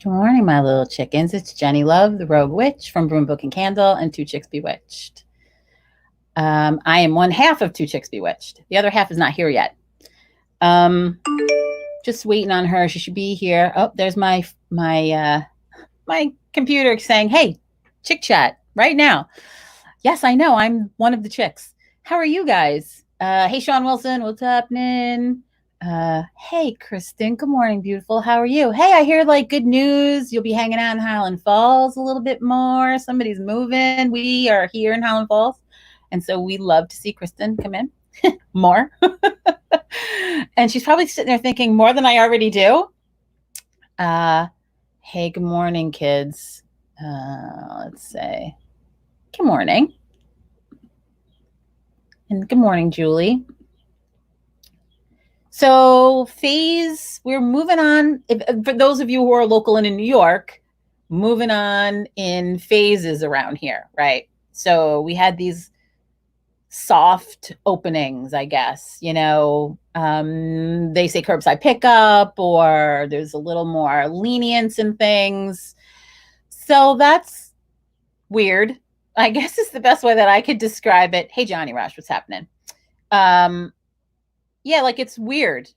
Good morning, my little chickens. It's Jenny Love, the Rogue Witch from Broom Book and Candle and Two Chicks Bewitched. I am one half of Two Chicks Bewitched. The other half is not here yet. Just waiting on her. She should be here. Oh, there's my computer saying, "Hey, CHiCK.CHAT right now." Yes, I know. I'm one of the chicks. How are you guys? Hey, Sean Wilson, what's happening? Hey, Kristen. Good morning, beautiful. How are you? Hey, I hear like good news. You'll be hanging out in Highland Falls a little bit more. Somebody's moving. We are here in Highland Falls. And so we love to see Kristen come in more. And she's probably sitting there thinking more than I already do. Hey, good morning, kids. Let's say good morning. And good morning, Julie. So phase, we're moving on. For those of you who are local and in New York, moving on in phases around here, right? So we had these soft openings, I guess, they say curbside pickup, or there's a little more lenience in things. So that's weird, I guess is the best way that I could describe it. Hey, Johnny Rush, what's happening? Yeah, like it's weird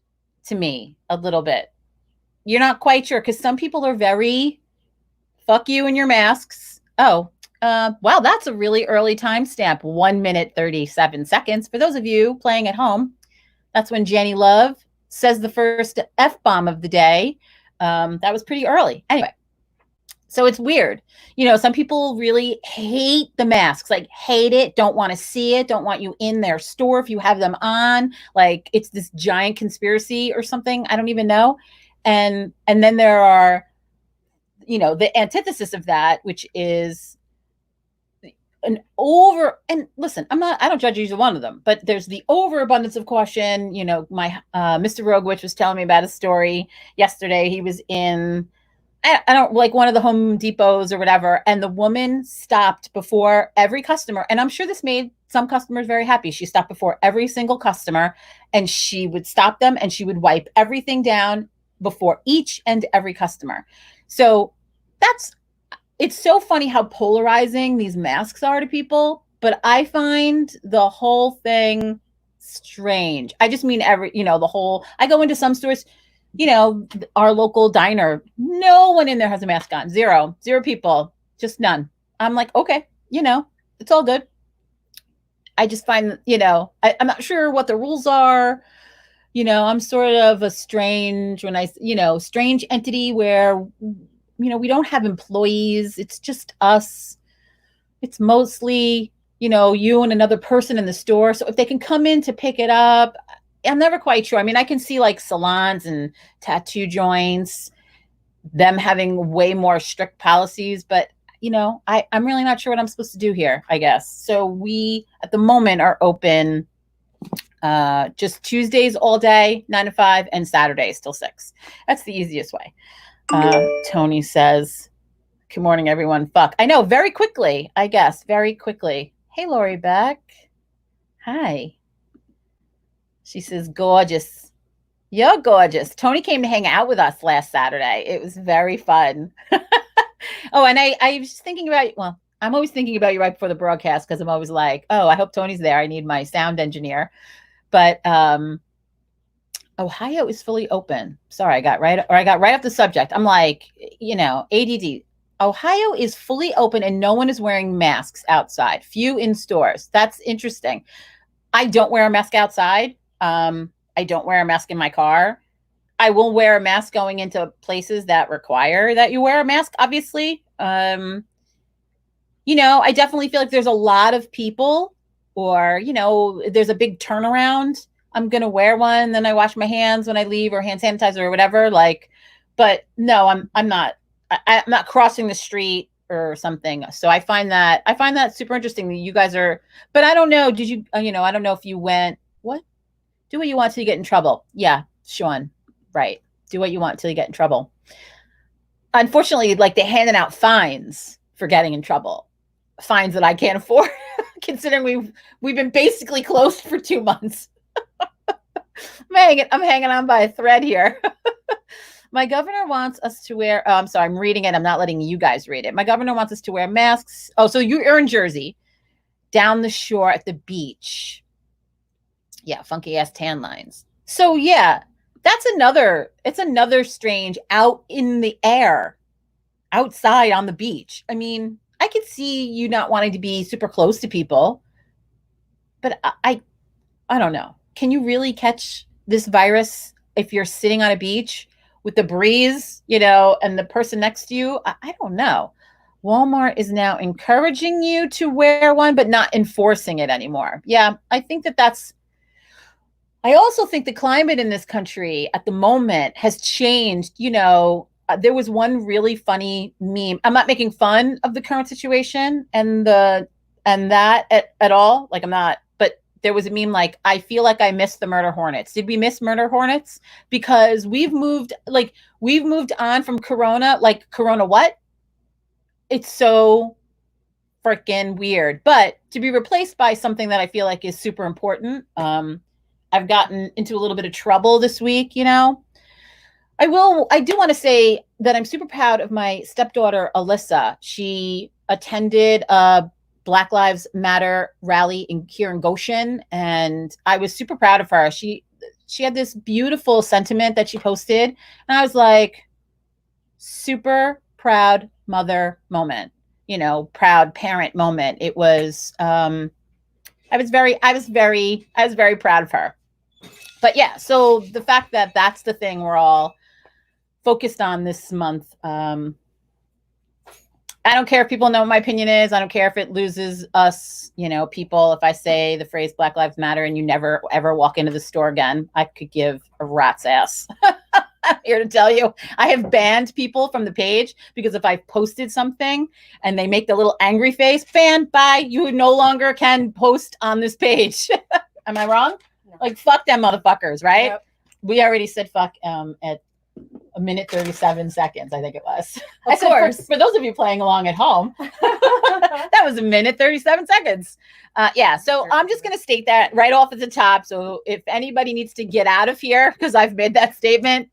to me a little bit. You're not quite sure because some people are very fuck you and your masks. Oh, wow, that's a really early timestamp. 1 minute, 37 seconds. For those of you playing at home, that's when Jenny Love says the first F-bomb of the day. That was pretty early. Anyway, so it's weird. Some people really hate the masks, like hate it, don't want to see it, don't want you in their store if you have them on. Like it's this giant conspiracy or something. I don't even know. And then there are, the antithesis of that, which is and listen, I don't judge either one of them, but there's the overabundance of caution. My Mr. Rogue Witch was telling me about a story yesterday. He was in, I don't like one of the Home Depots or whatever, and the woman stopped before every customer, and I'm sure this made some customers very happy. She stopped before every single customer, and she would stop them, and she would wipe everything down before each and every customer. So it's so funny how polarizing these masks are to people, but I find the whole thing strange. I just mean I go into some stores, our local diner, no one in there has a mask on. Zero people, just none. I'm like, okay, it's all good. I just find, I'm not sure what the rules are. I'm sort of a strange entity where we don't have employees. It's just us. It's mostly, you and another person in the store. So if they can come in to pick it up, I'm never quite sure. I mean, I can see like salons and tattoo joints, them having way more strict policies, but I'm really not sure what I'm supposed to do here, I guess. So we, at the moment, are open just Tuesdays all day, 9 to 5, and Saturdays till 6. That's the easiest way. Tony says, good morning, everyone. Fuck. I know, very quickly, I guess. Very quickly. Hey, Lori Beck. Hi. She says, gorgeous. You're gorgeous. Tony came to hang out with us last Saturday. It was very fun. Oh, and I was just thinking about, well, I'm always thinking about you right before the broadcast because I'm always like, oh, I hope Tony's there. I need my sound engineer. But Ohio is fully open. Sorry, I got right off the subject. I'm like, ADD. Ohio is fully open and no one is wearing masks outside. Few in stores. That's interesting. I don't wear a mask outside. I don't wear a mask in my car. I will wear a mask going into places that require that you wear a mask, obviously. I definitely feel like there's a lot of people, or, there's a big turnaround. I'm going to wear one, then I wash my hands when I leave, or hand sanitizer or whatever. But no, I'm not crossing the street or something. So I find that super interesting that you guys are, but I don't know. Did you, I don't know if you went, what? Do what you want till you get in trouble. Yeah, Sean. Right. Do what you want till you get in trouble. Unfortunately, like they're handing out fines for getting in trouble. Fines that I can't afford, considering we've been basically closed for 2 months. I'm hanging on by a thread here. My governor wants us to wear, I'm sorry, I'm reading it. I'm not letting you guys read it. My governor wants us to wear masks. Oh, so you're in Jersey, down the shore at the beach. Yeah, funky ass tan lines. So yeah, it's another strange out in the air, outside on the beach. I mean, I could see you not wanting to be super close to people, but I don't know. Can you really catch this virus if you're sitting on a beach with the breeze, and the person next to you? I don't know. Walmart is now encouraging you to wear one, but not enforcing it anymore. Yeah, I also think the climate in this country at the moment has changed. There was one really funny meme. I'm not making fun of the current situation and that at all. Like, I'm not, but there was a meme like, I feel like I missed the murder hornets. Did we miss murder hornets? Because we've moved on from Corona. Like, Corona what? It's so freaking weird. But to be replaced by something that I feel like is super important. I've gotten into a little bit of trouble this week, I do want to say that I'm super proud of my stepdaughter, Alyssa. She attended a Black Lives Matter rally here in Goshen, and I was super proud of her. She had this beautiful sentiment that she posted, and I was like, super proud mother moment, proud parent moment. It was, I was very proud of her. But yeah, so the fact that that's the thing we're all focused on this month. I don't care if people know what my opinion is. I don't care if it loses us, people. If I say the phrase Black Lives Matter and you never ever walk into the store again, I could give a rat's ass. I'm here to tell you, I have banned people from the page because if I've posted something and they make the little angry face, banned, bye, you no longer can post on this page. Am I wrong? No. Like, fuck them motherfuckers, right? Yep. We already said fuck at a minute 37 seconds, I think it was. Of course. For those of you playing along at home, that was a minute 37 seconds. Yeah, so I'm just going to state that right off at the top. So if anybody needs to get out of here because I've made that statement,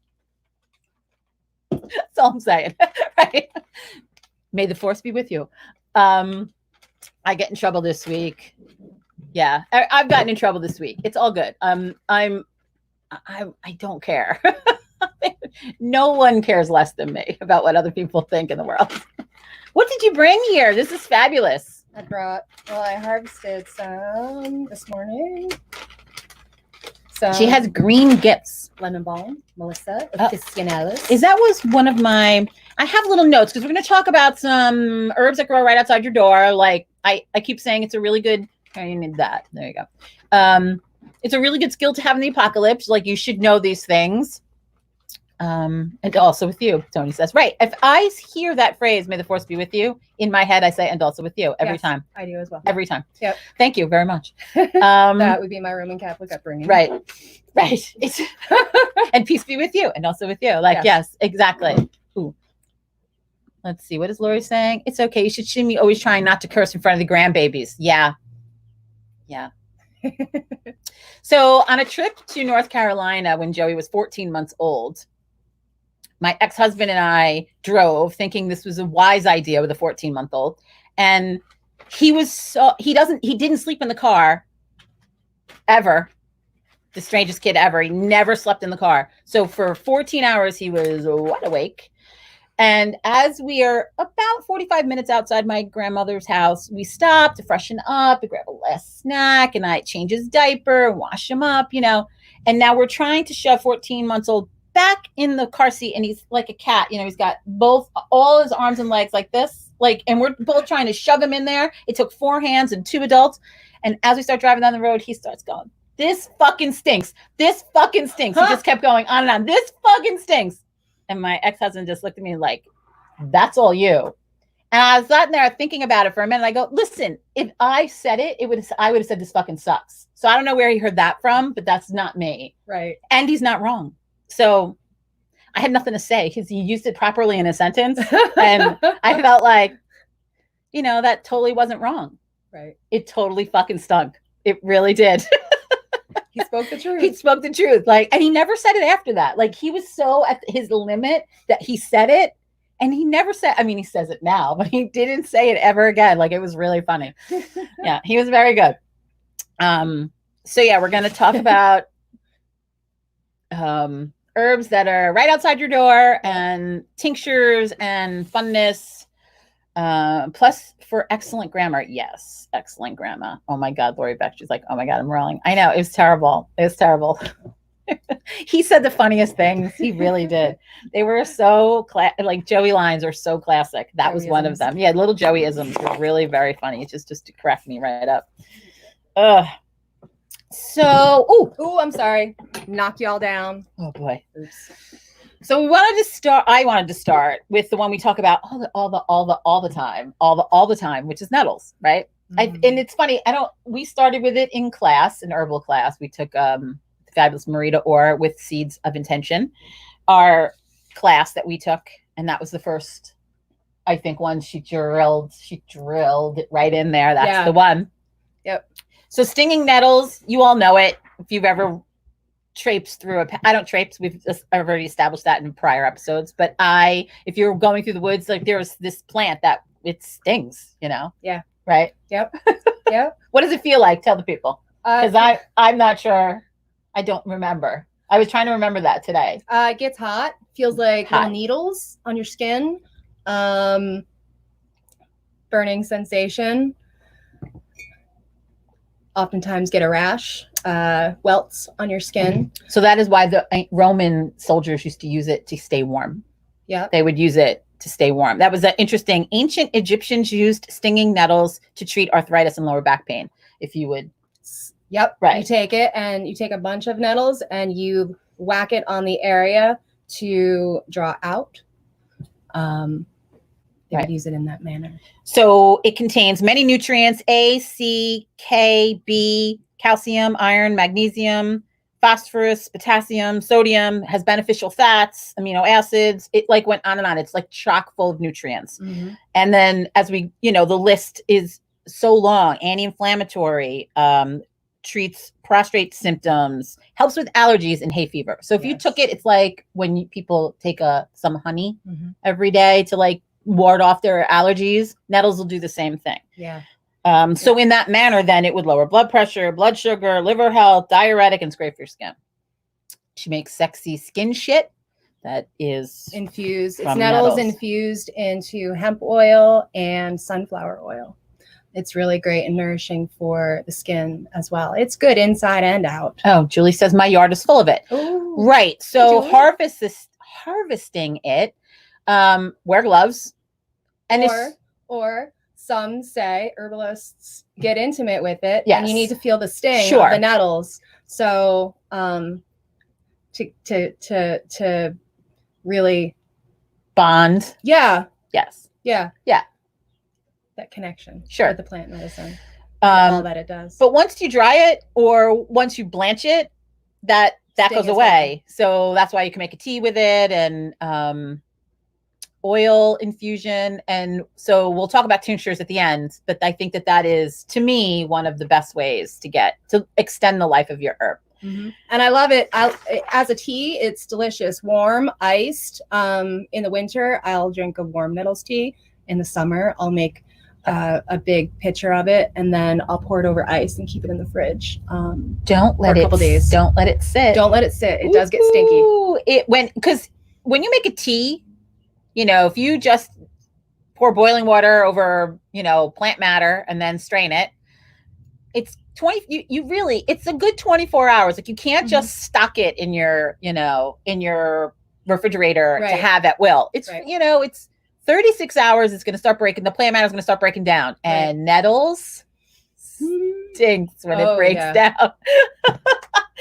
that's all I'm saying. Right? May the force be with you. I get in trouble this week. Yeah, I've gotten in trouble this week. It's all good. I don't care. No one cares less than me about what other people think in the world. What did you bring here? This is fabulous. I harvested some this morning. She has green gifts. Lemon balm, Melissa Officinalis. Is that was one of my, I have little notes because we're going to talk about some herbs that grow right outside your door. Like I keep saying it's a really good, you need that. There you go. It's a really good skill to have in the apocalypse. Like, you should know these things. And also with you, Tony says. Right. If I hear that phrase, may the force be with you, in my head I say, and also with you, every time. I do as well. Every time. Yep. Thank you very much. That would be my Roman Catholic upbringing. Right. It's and peace be with you, and also with you. Like, yes, exactly. Ooh. Let's see. What is Lori saying? It's okay. You should see me always trying not to curse in front of the grandbabies. Yeah. So on a trip to North Carolina when Joey was 14 months old, my ex-husband and I drove thinking this was a wise idea with a 14-month-old. And he didn't sleep in the car ever. The strangest kid ever. He never slept in the car. So for 14 hours, he was wide awake. And as we are about 45 minutes outside my grandmother's house, we stopped to freshen up, to grab a last snack, and I change his diaper, wash him up, And now we're trying to shove 14 months old back in the car seat, and he's like a cat. He's got all his arms and legs like this, and we're both trying to shove him in there. It took 4 hands and 2 adults. And as we start driving down the road, he starts going, "This fucking stinks. This fucking stinks." He just kept going on and on. "This fucking stinks." And my ex-husband just looked at me like, "That's all you." And I was sitting there thinking about it for a minute. I go, listen, if I said it, I would have said, "This fucking sucks." So I don't know where he heard that from, but that's not me. Right. And he's not wrong. So I had nothing to say because he used it properly in a sentence. And I felt like, that totally wasn't wrong. Right. It totally fucking stunk. It really did. He spoke the truth. He spoke the truth. Like, and he never said it after that. Like, he was so at his limit that he said it. And he never said, I mean, he says it now, but he didn't say it ever again. Like, it was really funny. Yeah, he was very good. So yeah, we're going to talk about herbs that are right outside your door and tinctures and funness. Plus for excellent grammar. Yes, excellent grammar. Oh my God, Lori Beck. She's like, oh my God, I'm rolling. I know, it was terrible. It was terrible. He said the funniest things. He really did. They were so like Joey lines are so classic. That was one of them. Yeah, little Joey-isms were really very funny. It's just to crack me right up. So, I'm sorry. Knock y'all down. Oh boy. Oops. So I wanted to start with the one we talk about all the time, which is nettles, right? And it's funny. We started with it in class, in herbal class. We took Fabulous Marita Orr with Seeds of Intention, our class that we took, and that was the first, I think, one she drilled it right in there. That's the one. Yep. So stinging nettles, you all know it. If you've ever traipsed through I don't traipse. I've already established that in prior episodes. But if you're going through the woods, like there's this plant that it stings, Yeah. Right? Yep. Yep. What does it feel like? Tell the people. Because I'm not sure. I don't remember. I was trying to remember that today. It gets hot. Feels like little needles on your skin. Burning sensation. Oftentimes get a rash, welts on your skin. So that is why the Roman soldiers used to use it to stay warm. Yeah. They would use it to stay warm. That was interesting. Ancient Egyptians used stinging nettles to treat arthritis and lower back pain. If you would. Yep. Right. You take it and you take a bunch of nettles and you whack it on the area to draw out. They would use it in that manner. So it contains many nutrients: A, C, K, B, calcium, iron, magnesium, phosphorus, potassium, sodium, has beneficial fats, amino acids. It like went on and on. It's like chock full of nutrients. Mm-hmm. And then as we, the list is so long: anti-inflammatory, treats prostrate symptoms, helps with allergies and hay fever. So if you took it, it's like when people take some honey every day to like ward off their allergies. Nettles will do the same thing. Yeah. So in that manner, then it would lower blood pressure, blood sugar, liver health, diuretic, and it's great for your skin. She makes sexy skin shit that is infused. It's nettles infused into hemp oil and sunflower oil. It's really great and nourishing for the skin as well. It's good inside and out. Oh, Julie says my yard is full of it. Ooh. Right. So harvesting it, wear gloves. And or some say herbalists get intimate with it, and you need to feel the sting of the nettles. So to really bond. Yeah. Yes. Yeah. Yeah. That connection. Sure. With the plant medicine. All that it does. But once you dry it or once you blanch it, that goes away. So that's why you can make a tea with it and oil infusion. And so we'll talk about tinctures at the end, but I think that is, to me, one of the best ways to extend the life of your herb. Mm-hmm. And I love it. As a tea, it's delicious. Warm, iced. In the winter, I'll drink a warm nettles tea. In the summer, I'll make a big pitcher of it, and then I'll pour it over ice and keep it in the fridge. Don't let it a couple days. Don't let it sit. Don't let it sit. It does get stinky. Because when you make a tea, if you just pour boiling water over, plant matter and then strain it, it's 20. It's a good 24 hours. Like you can't just stock it in your refrigerator to have at will. It's it's 36 hours. It's going to start breaking. The plant matter is going to start breaking down, and nettles stinks when it breaks down.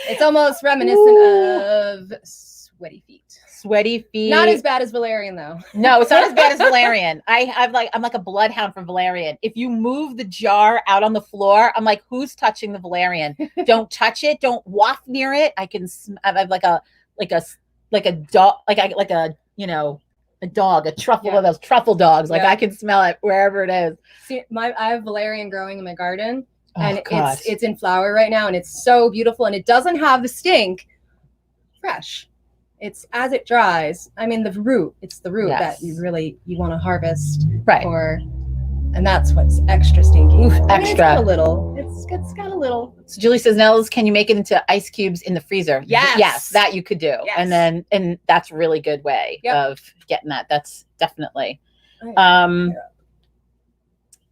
It's almost reminiscent of sweaty feet. Sweaty feet. Not as bad as valerian, though. No, it's not as bad as valerian. I'm like a bloodhound for valerian. If you move the jar out on the floor, I'm like, who's touching the valerian? Don't touch it. Don't waft near it. I have like a dog, a dog, a truffle, one of those truffle dogs. Like I can smell it wherever it is. See, I have valerian growing in my garden. and God. it's in flower right now, and it's so beautiful, and it doesn't have the stink. Fresh. It's as it dries. I mean, it's the root Yes. that you want to harvest Right. for, and that's what's extra stinky. Oof, I mean, extra. it's got a little. It's got a little. So Julie says, Nels, can you make it into ice cubes in the freezer? Yes. Yes, that you could do. Yes. And that's a really good way Yep. of getting that. That's definitely. Yeah.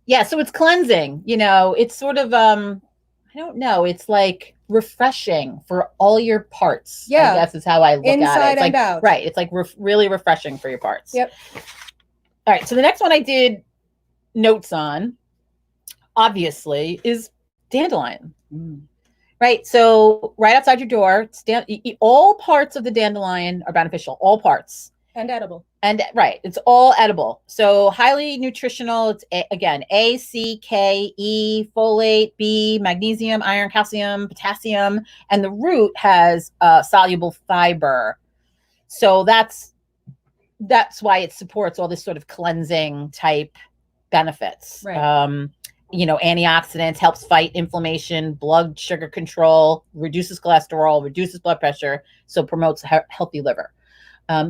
Yeah, so it's cleansing, you know, it's sort of I don't know, it's like refreshing for all your parts. Yeah. I guess is how I look at it. Inside It's like, and out. right, it's like really refreshing for your parts. Yep. All right, so the next one I did notes on, obviously, is dandelion. Right, so right outside your door, all parts of the dandelion are beneficial, all parts. And edible. And right, it's all edible. So highly nutritional. It's again, A, C, K, E, folate, B, magnesium, iron, calcium, potassium, and the root has soluble fiber. So that's why it supports all this sort of cleansing type benefits. Right. You know, antioxidants, helps fight inflammation, blood sugar control, reduces cholesterol, reduces blood pressure, so promotes healthy liver.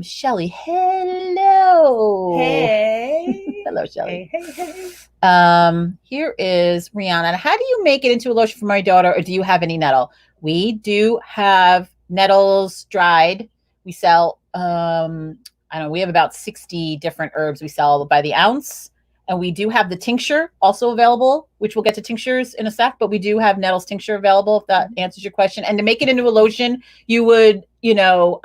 Shelly, hello. Hey. Hello, Shelly. Hey. Here is Rihanna. How do you make it into a lotion for my daughter, or do you have any nettle? We do have nettles dried. We sell, I don't know, we have about 60 different herbs we sell by the ounce. And we do have the tincture also available, which we'll get to tinctures in a sec, but we do have nettles tincture available, if that answers your question. And to make it into a lotion, you would, you know,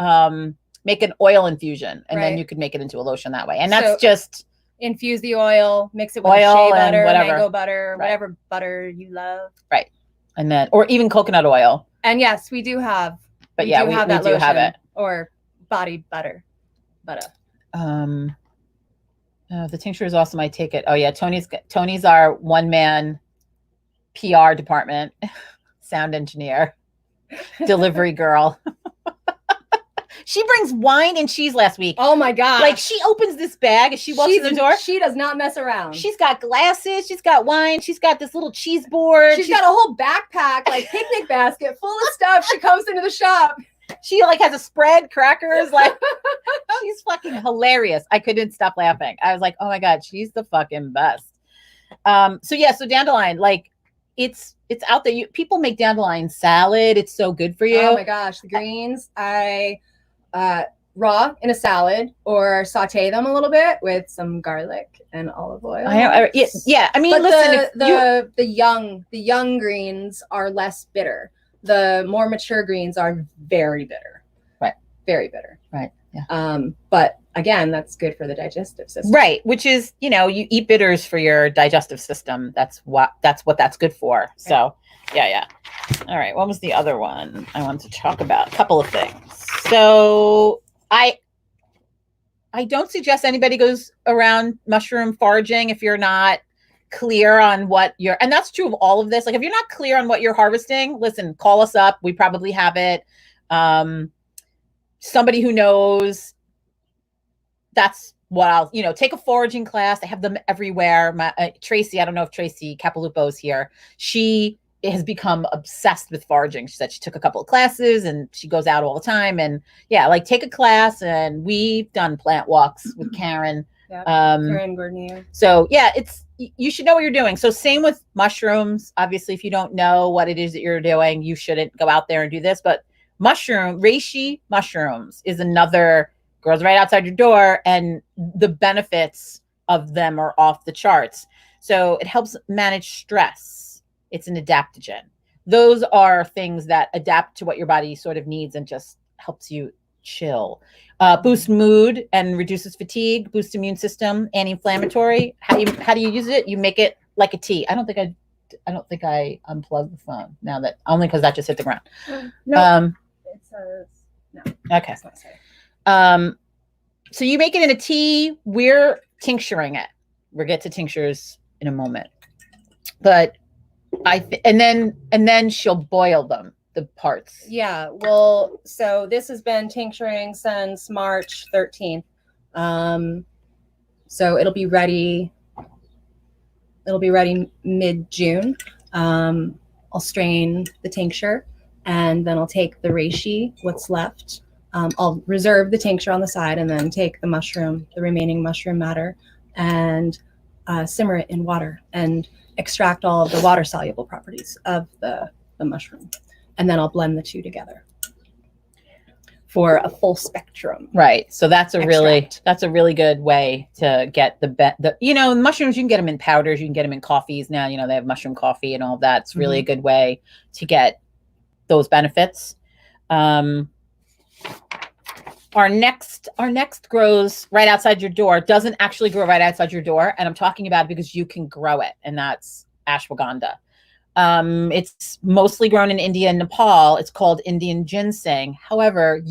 make an oil infusion, and then you could make it into a lotion that way. And that's just infuse the oil, mix it with oil shea butter, whatever. mango butter, whatever butter you love. Right. And then, or even coconut oil. And yes, we do have. But we yeah, do we have do that have it. Or body butter. The tincture is awesome. I take it. Oh yeah, Tony's our one-man PR department, sound engineer, delivery girl. She brings wine and cheese last week. Oh my God. Like, she opens this bag as she walks in the door. She does not mess around. She's got glasses. She's got wine. She's got this little cheese board. She's got a whole backpack, like picnic basket full of stuff. She comes into the shop. She like has a spread, crackers. Like, she's fucking hilarious. I couldn't stop laughing. I was like, oh my God, she's the fucking best. So dandelion, like, it's out there. People make dandelion salad. It's so good for you. Oh my gosh, the greens. I raw in a salad or saute them a little bit with some garlic and olive oil. Yeah. I mean, but listen, the young greens are less bitter. The more mature greens are very bitter. Right. Very bitter. Right. Yeah. But again, that's good for the digestive system. Right. Which is, you know, you eat bitters for your digestive system. That's what that's good for. So yeah. All right. What was the other one I wanted to talk about? A couple of things. So I don't suggest anybody goes around mushroom foraging if you're not clear on what you're, and that's true of all of this. Like, if you're not clear on what you're harvesting, listen, call us up. We probably have it. Somebody who knows. That's what I'll, take a foraging class. They have them everywhere. Tracy, I don't know if Tracy Capilupo is here. She has become obsessed with foraging. She said she took a couple of classes and she goes out all the time. And yeah, like, take a class. And we've done plant walks with Karen. Yeah, Karen Gordonier. So yeah, you should know what you're doing. So same with mushrooms. Obviously, if you don't know what it is that you're doing, you shouldn't go out there and do this. But reishi mushrooms is another, grows right outside your door, and the benefits of them are off the charts. So it helps manage stress. It's an adaptogen. Those are things that adapt to what your body sort of needs and just helps you chill. Boost mood and reduces fatigue, boost immune system, anti-inflammatory. How do you use it? You make it like a tea. I don't think I unplugged the phone now, that only because that just hit the ground. No. It says no. Okay. So you make it in a tea. We're tincturing it. We'll get to tinctures in a moment. But and then she'll boil them, the parts. Yeah. Well, so this has been tincturing since March 13th. So it'll be ready mid-June. I'll strain the tincture, and then I'll take the reishi, what's left. I'll reserve the tincture on the side, and then take the remaining mushroom matter, and simmer it in water and extract all of the water soluble properties of the mushroom. And then I'll blend the two together for a full spectrum. Right. So that's a extract. really good way to get the mushrooms. You can get them in powders. You can get them in coffees now. They have mushroom coffee and all of that. It's really a good way to get those benefits. Our next grows right outside your door. Doesn't actually grow right outside your door, and I'm talking about it because you can grow it, and that's ashwagandha. It's mostly grown in India and Nepal. It's called Indian ginseng. However,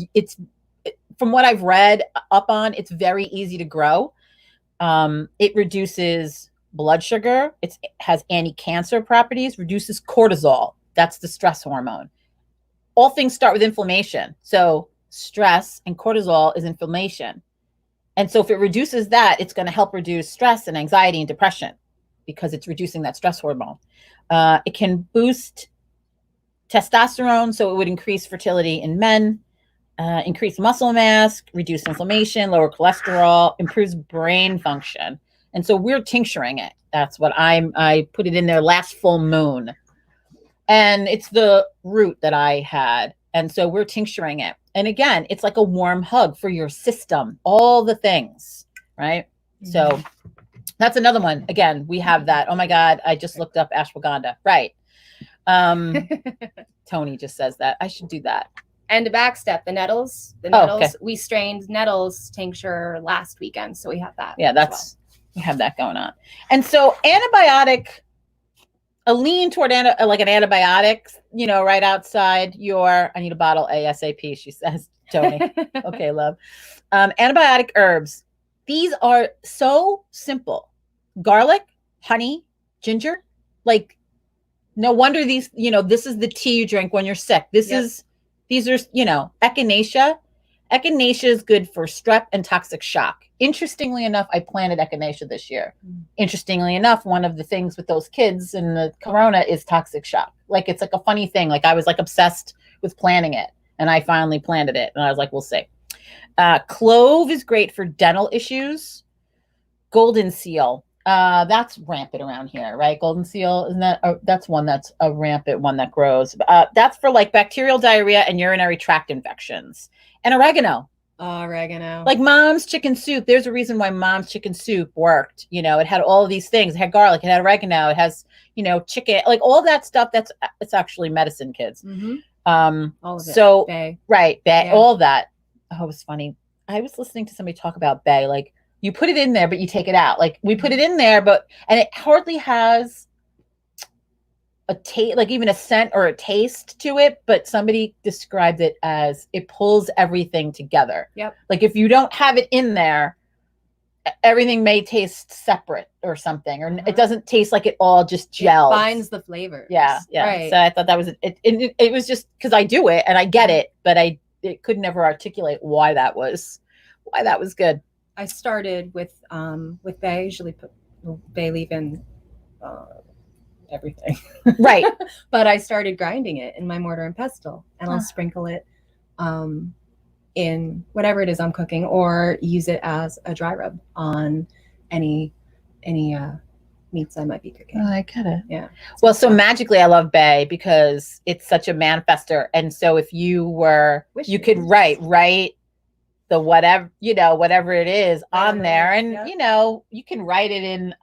from what I've read up on, it's very easy to grow. It reduces blood sugar. It has anti-cancer properties, reduces cortisol. That's the stress hormone. All things start with inflammation. So stress and cortisol is inflammation. And so if it reduces that, it's going to help reduce stress and anxiety and depression because it's reducing that stress hormone. It can boost testosterone, so it would increase fertility in men, increase muscle mass, reduce inflammation, lower cholesterol, improves brain function. And so we're tincturing it. That's what I put it in there last full moon. And it's the root that I had. And so we're tincturing it. And again, it's like a warm hug for your system, all the things, right? So that's another one. Again, we have that. Oh my God, I just looked up ashwagandha. Right. Tony just says that. I should do that. And to backstep, the nettles, we strained nettles tincture last weekend. So we have that. Yeah, we have that going on. And so a lean toward like an antibiotic, right outside I need a bottle ASAP, she says, Tony. Okay, love. Antibiotic herbs. These are so simple. Garlic, honey, ginger. Like, no wonder these, this is the tea you drink when you're sick. These are, echinacea. Echinacea is good for strep and toxic shock. Interestingly enough, I planted echinacea this year. Interestingly enough, one of the things with those kids in the corona is toxic shock. Like, it's like a funny thing. Like, I was like obsessed with planting it, and I finally planted it, and I was like, we'll see. Clove is great for dental issues. Golden seal. That's rampant around here, right? Golden seal, isn't that? That's one that's a rampant one that grows. That's for like bacterial diarrhea and urinary tract infections. And oregano. Oregano. Like Mom's chicken soup. There's a reason why Mom's chicken soup worked. It had all of these things. It had garlic. It had oregano. It has, chicken. Like all that stuff. It's actually medicine, kids. All of it. So bay. Right, bay. Yeah. All of that. Oh, it was funny. I was listening to somebody talk about bay. Like, you put it in there, but you take it out. Like, we put it in there, and it hardly has a taste, like even a scent or a taste to it, but somebody described it as it pulls everything together. Yep. Like, if you don't have it in there, everything may taste separate or something, or it doesn't taste like it all just gels. It binds the flavors. Yeah. Right. So I thought that was it was just because I do it and I get it, but it could never articulate why that was good. I started with bay. I usually put bay leaf in everything. Right. But I started grinding it in my mortar and pestle, and I'll sprinkle it in whatever it is I'm cooking, or use it as a dry rub on any meats I might be cooking. Oh, I get it. Yeah. Well, so magically I love bay because it's such a manifester. And so if you could write the whatever it is on there, and you can write it in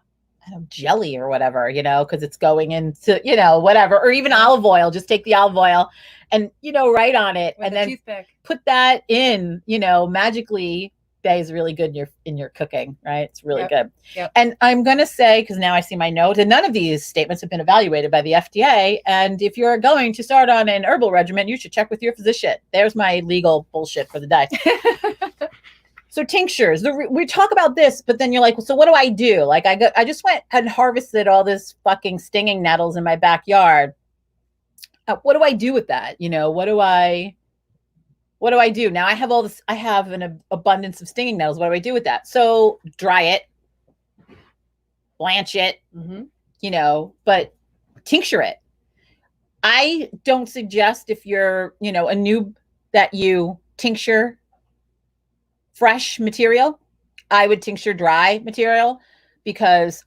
jelly or whatever, because it's going into whatever, or even olive oil. Just take the olive oil and write on it, with and a then toothpick. Put that in. Magically, bay is really good in your cooking, right? It's really good. Yep. And I'm gonna say, because now I see my note, and none of these statements have been evaluated by the FDA. And if you're going to start on an herbal regimen, you should check with your physician. There's my legal bullshit for the day. So tinctures, we talk about this, but then you're like, well, so what do I do? Like, I just went and harvested all this fucking stinging nettles in my backyard. What do I do with that? What do I do? Now I have all this, I have an abundance of stinging nettles. What do I do with that? So dry it, blanch it, but tincture it. I don't suggest, if you're, a noob, that you tincture fresh material. I would tincture dry material because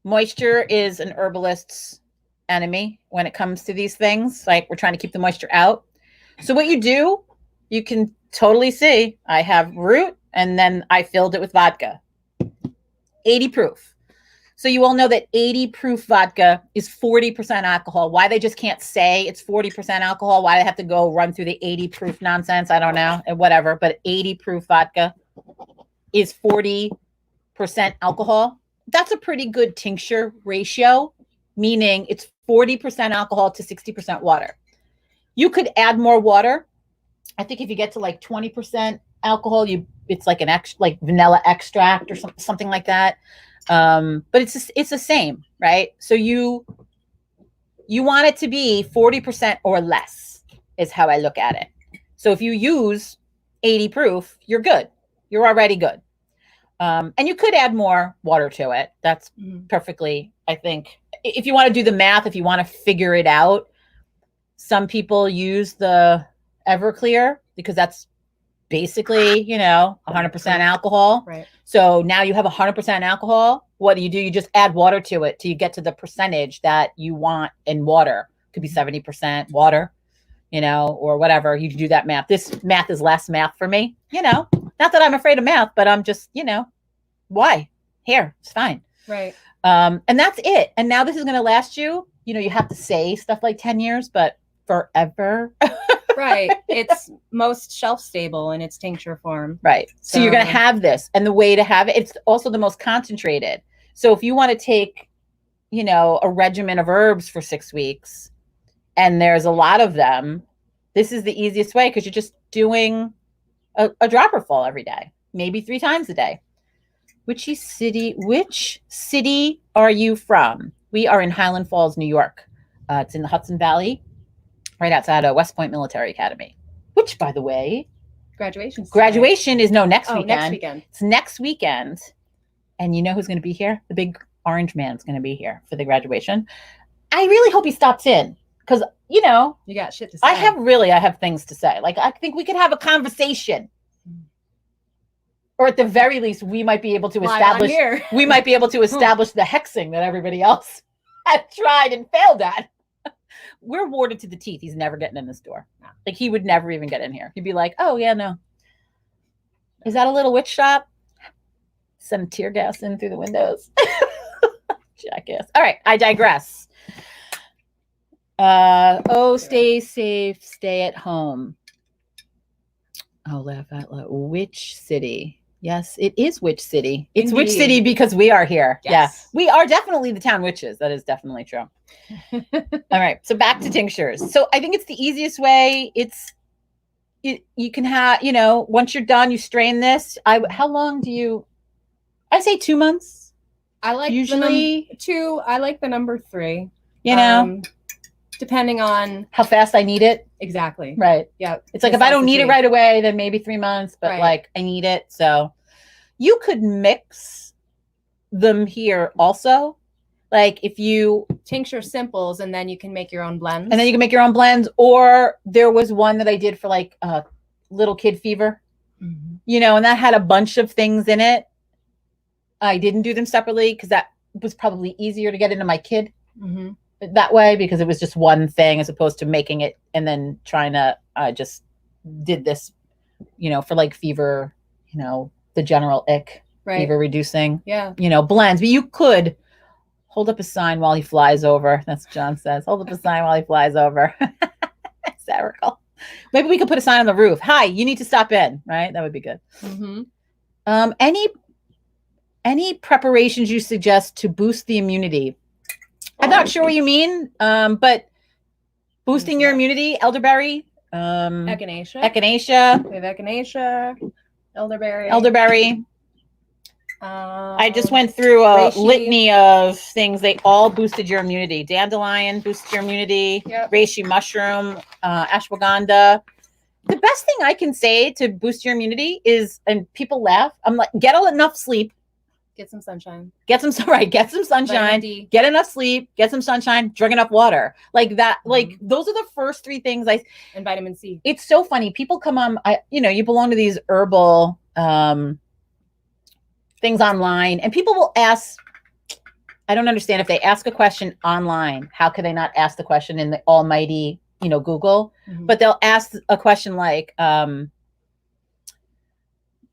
moisture is an herbalist's enemy when it comes to these things. Like, we're trying to keep the moisture out. So what you do, you can totally see, I have root and then I filled it with vodka. 80 proof. So you all know that 80 proof vodka is 40% alcohol. Why they just can't say it's 40% alcohol? Why they have to go run through the 80 proof nonsense? I don't know. And whatever. But 80 proof vodka is 40% alcohol. That's a pretty good tincture ratio, meaning it's 40% alcohol to 60% water. You could add more water. I think if you get to like 20% alcohol, it's like like vanilla extract or something like that. But it's the same, right? So you want it to be 40% or less is how I look at it. So if you use 80 proof, you're good. You're already good. And you could add more water to it. That's perfectly, I think, if you want to do the math, if you want to figure it out. Some people use the Everclear because that's basically, 100% alcohol. Right. So now you have 100% alcohol. What do? You just add water to it till you get to the percentage that you want in water. Could be 70% water, or whatever. You can do that math. This math is less math for me, not that I'm afraid of math, but I'm just, why? Here, it's fine. Right. And that's it. And now this is going to last you, you have to say stuff like 10 years, but forever. Right. It's most shelf stable in its tincture form. Right. So you're going to have this. And the way to have it, it's also the most concentrated. So if you want to take, a regimen of herbs for 6 weeks, and there's a lot of them, this is the easiest way because you're just doing a dropper full every day, maybe 3 times a day. Which city are you from? We are in Highland Falls, New York. It's in the Hudson Valley, right outside of West Point Military Academy, which, by the way, graduation is next weekend. Next weekend. It's next weekend. And you know who's going to be here? The big orange man's going to be here for the graduation. I really hope he stops in because, you got shit to say. I have things to say. Like, I think we could have a conversation. Or at the very least, we might be able to establish the hexing that everybody else had tried and failed at. We're warded to the teeth. He's never getting in this door. No. Like, he would never even get in here. He'd be like, oh, yeah, no. Is that a little witch shop? Send tear gas in through the windows. Jackass. All right, I digress. Stay safe, stay at home. Oh, laugh out loud. Which city? Yes, it is Witch City. It's Indeed. Witch City because we are here. Yes. Yeah, we are definitely the town witches. That is definitely true. All right, so back to tinctures. So I think it's the easiest way. You can have, once you're done, you strain this. How long do you? I say 2 months. I like usually 2. I like the number 3. Depending on how fast I need it. Exactly. Right. Yeah. It's like if I don't need it right away, then maybe 3 months, but like I need it. So you could mix them here also. Like if you tincture simples and then you can make your own blends. And then you can make your own blends. Or there was one that I did for like little kid fever, and that had a bunch of things in it. I didn't do them separately because that was probably easier to get into my kid. That way because it was just one thing as opposed to making it and then trying to just did this, for like fever, the general ick, fever reducing, blends. But you could hold up a sign while he flies over. That's what John says. Hold up a sign while he flies over. Hysterical. Maybe we could put a sign on the roof. Hi, you need to stop in. Right? That would be good. Any preparations you suggest to boost the immunity? I'm not sure what you mean, but boosting your immunity, elderberry, echinacea. We have echinacea, elderberry. I just went through a litany of things. They all boosted your immunity. Dandelion boosted your immunity. Yep. Reishi mushroom, ashwagandha. The best thing I can say to boost your immunity is, and people laugh, I'm like, get enough sleep. Get some sunshine. Get some sunshine, get enough sleep, get some sunshine, drink enough water. Like that, like those are the first 3 things and vitamin C. It's so funny. People come on, you belong to these herbal things online, and people will ask, I don't understand, if they ask a question online, how could they not ask the question in the almighty, Google? But they'll ask a question like,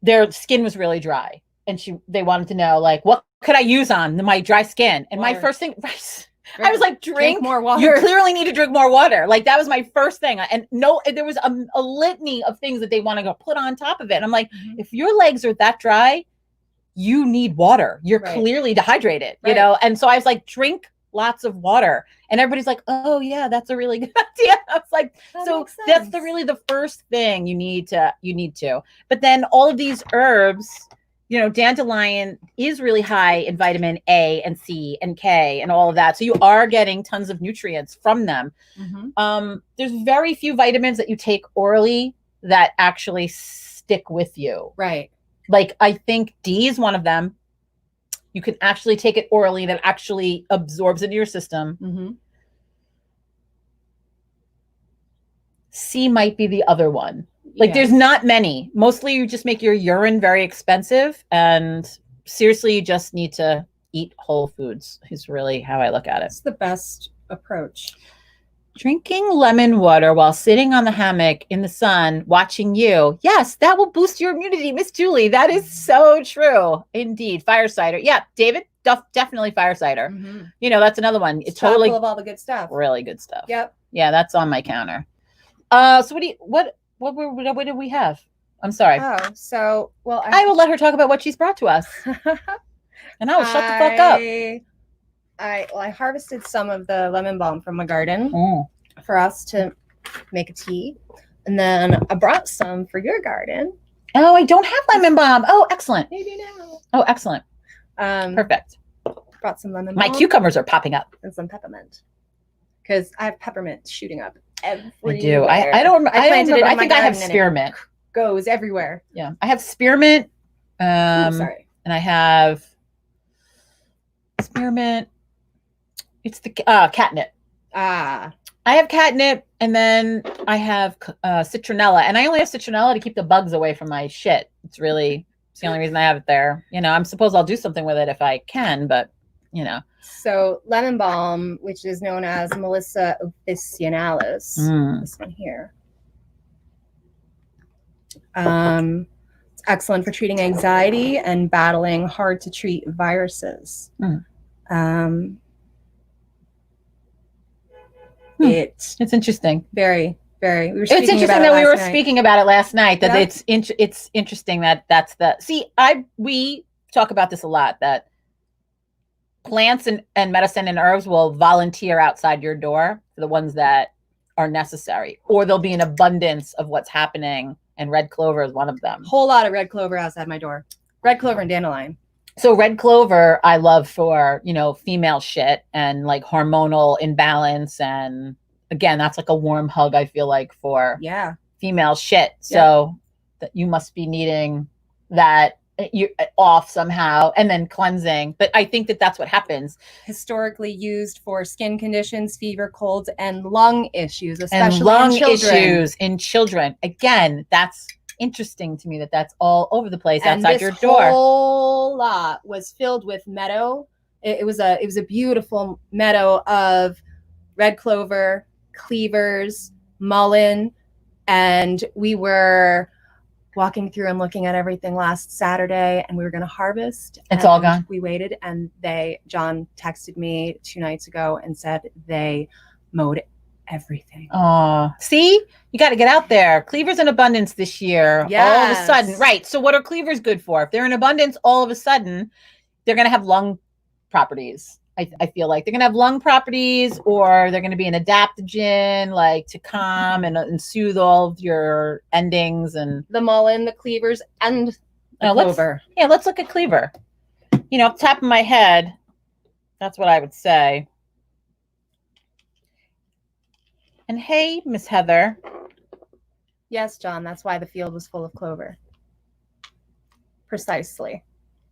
their skin was really dry, and they wanted to know, like, what could I use on my dry skin? And water. My first thing, I was like, drink more water. You clearly need to drink more water. Like, that was my first thing. And there was a litany of things that they want to go put on top of it. And I'm like, if your legs are that dry, you need water. You're clearly dehydrated, And so I was like, drink lots of water. And everybody's like, oh yeah, that's a really good idea. I was like, so that's really the first thing you need to. But then all of these herbs, dandelion is really high in vitamin A and C and K and all of that. So you are getting tons of nutrients from them. There's very few vitamins that you take orally that actually stick with you. Right. Like, I think D is one of them. You can actually take it orally, that actually absorbs into your system. C might be the other one. Like, there's not many. Mostly you just make your urine very expensive, and seriously, you just need to eat whole foods is really how I look at it. It's the best approach. Drinking lemon water while sitting on the hammock in the sun watching you. Yes, that will boost your immunity, Miss Julie. That is so true. Indeed. Fire cider. Yeah, David, definitely fire cider. That's another one. It's totally full of all the good stuff. Really good stuff. Yep. Yeah, that's on my counter. So what did we have? I'm sorry. Oh, so I will let her talk about what she's brought to us. And I will shut the fuck up. I harvested some of the lemon balm from my garden for us to make a tea. And then I brought some for your garden. Oh, I don't have lemon balm. Oh, excellent. Maybe now. Oh, excellent. Perfect. Brought some lemon balm. My cucumbers are popping up. And some peppermint. Because I have peppermint shooting up everywhere. I do. I don't remember. I think I have spearmint. Goes everywhere. Yeah. I have spearmint. Sorry. And I have spearmint. It's the catnip. I have catnip, and then I have citronella, and I only have citronella to keep the bugs away from my shit. It's the only reason I have it there. I'm suppose I'll do something with it if I can, but So lemon balm, which is known as Melissa officinalis, this one here. It's excellent for treating anxiety and battling hard to treat viruses. It's interesting. Very, very. It's interesting that we were speaking about it last night. That it's interesting that that's we talk about this a lot, that plants and medicine and herbs will volunteer outside your door for the ones that are necessary, or there'll be an abundance of what's happening, and red clover is one of them. Whole lot of red clover outside my door. Red clover and dandelion. So red clover, I love for, female shit and like hormonal imbalance. And again, that's like a warm hug, I feel like, for female shit. So that you must be needing that off somehow, and then cleansing. But I think that's what happens. Historically used for skin conditions, fever, colds, and lung issues, especially in children. Again, that's interesting to me that's all over the place outside your door. This whole lot was filled with meadow. It was a beautiful meadow of red clover, cleavers, mullein, and we were walking through and looking at everything last Saturday, and we were going to harvest. It's all gone. We waited, and John texted me 2 nights ago and said they mowed everything. Oh, see, you got to get out there. Cleavers in abundance this year. Yes. All of a sudden, right? So what are cleavers good for? If they're in abundance, all of a sudden, they're going to have lung properties. I feel like they're going to have lung properties, or they're going to be an adaptogen, like to calm and soothe all of your endings. And the mullein, the cleavers, and the clover. Let's look at cleaver. Off the top of my head, that's what I would say. And hey, Miss Heather. Yes, John, that's why the field was full of clover. Precisely.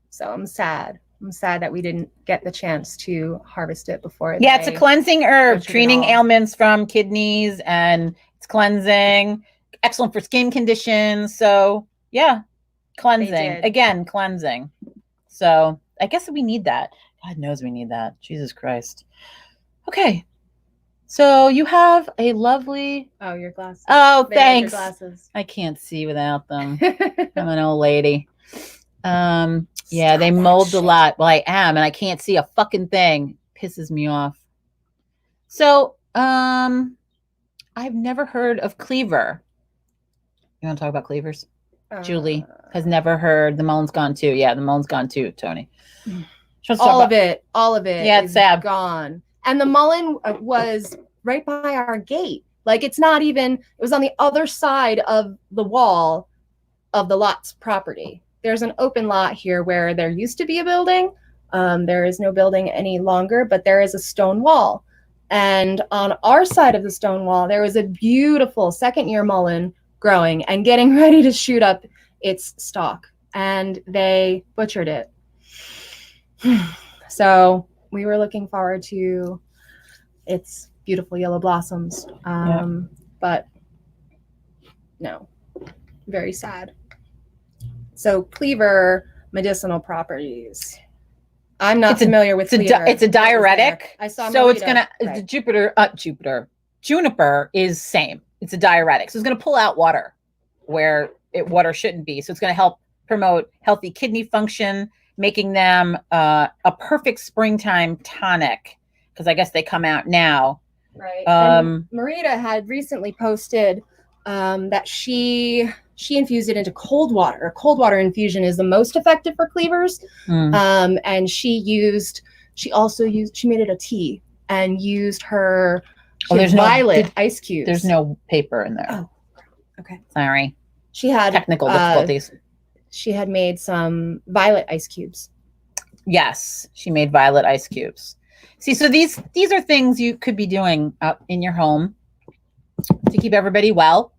So I'm sad. I'm sad that we didn't get the chance to harvest it before. Yeah, it's a cleansing herb, butchered it treating all. ailments from kidneys, and it's cleansing, excellent for skin conditions. So yeah, cleansing. Again, cleansing. So I guess we need that. God knows we need that. Jesus Christ. Okay. So you have a lovely. Oh, your glasses. Oh, They thanks. like your glasses. I can't see without them. I'm an old lady. Yeah, they mold a lot. Well, I am, and I can't see a fucking thing. Pisses me off. So, I've never heard of Cleaver. You want to talk about Cleavers? Julie has never heard. The Mullen's gone too. Yeah, the Mullen's gone too, Tony. All of it. Yeah, it's sad. Gone. And the Mullen was right by our gate. Like, it's not even, it was on the other side of the wall of the lot's property. There's an open lot here where there used to be a building. There is no building any longer, but there is a stone wall. And on our side of the stone wall, there was a beautiful second-year mullen growing and getting ready to shoot up its stalk. And they butchered it. So we were looking forward to its beautiful yellow blossoms. But no, very sad. So Cleaver, medicinal properties. I'm not familiar with Cleaver. It's a diuretic. I saw so Marita. It's gonna juniper is same. It's a diuretic. So it's gonna pull out water where water shouldn't be. So it's gonna help promote healthy kidney function, making them a perfect springtime tonic, because I guess they come out now. Right. And Marita had recently posted that she infused it into cold water. Cold water infusion is the most effective for Cleavers. And she made it a tea and used her violet ice cubes. There's no paper in there. Oh, okay. Sorry. She had technical difficulties. She had made some violet ice cubes. Yes, she made violet ice cubes. See, so these are things you could be doing up in your home to keep everybody well.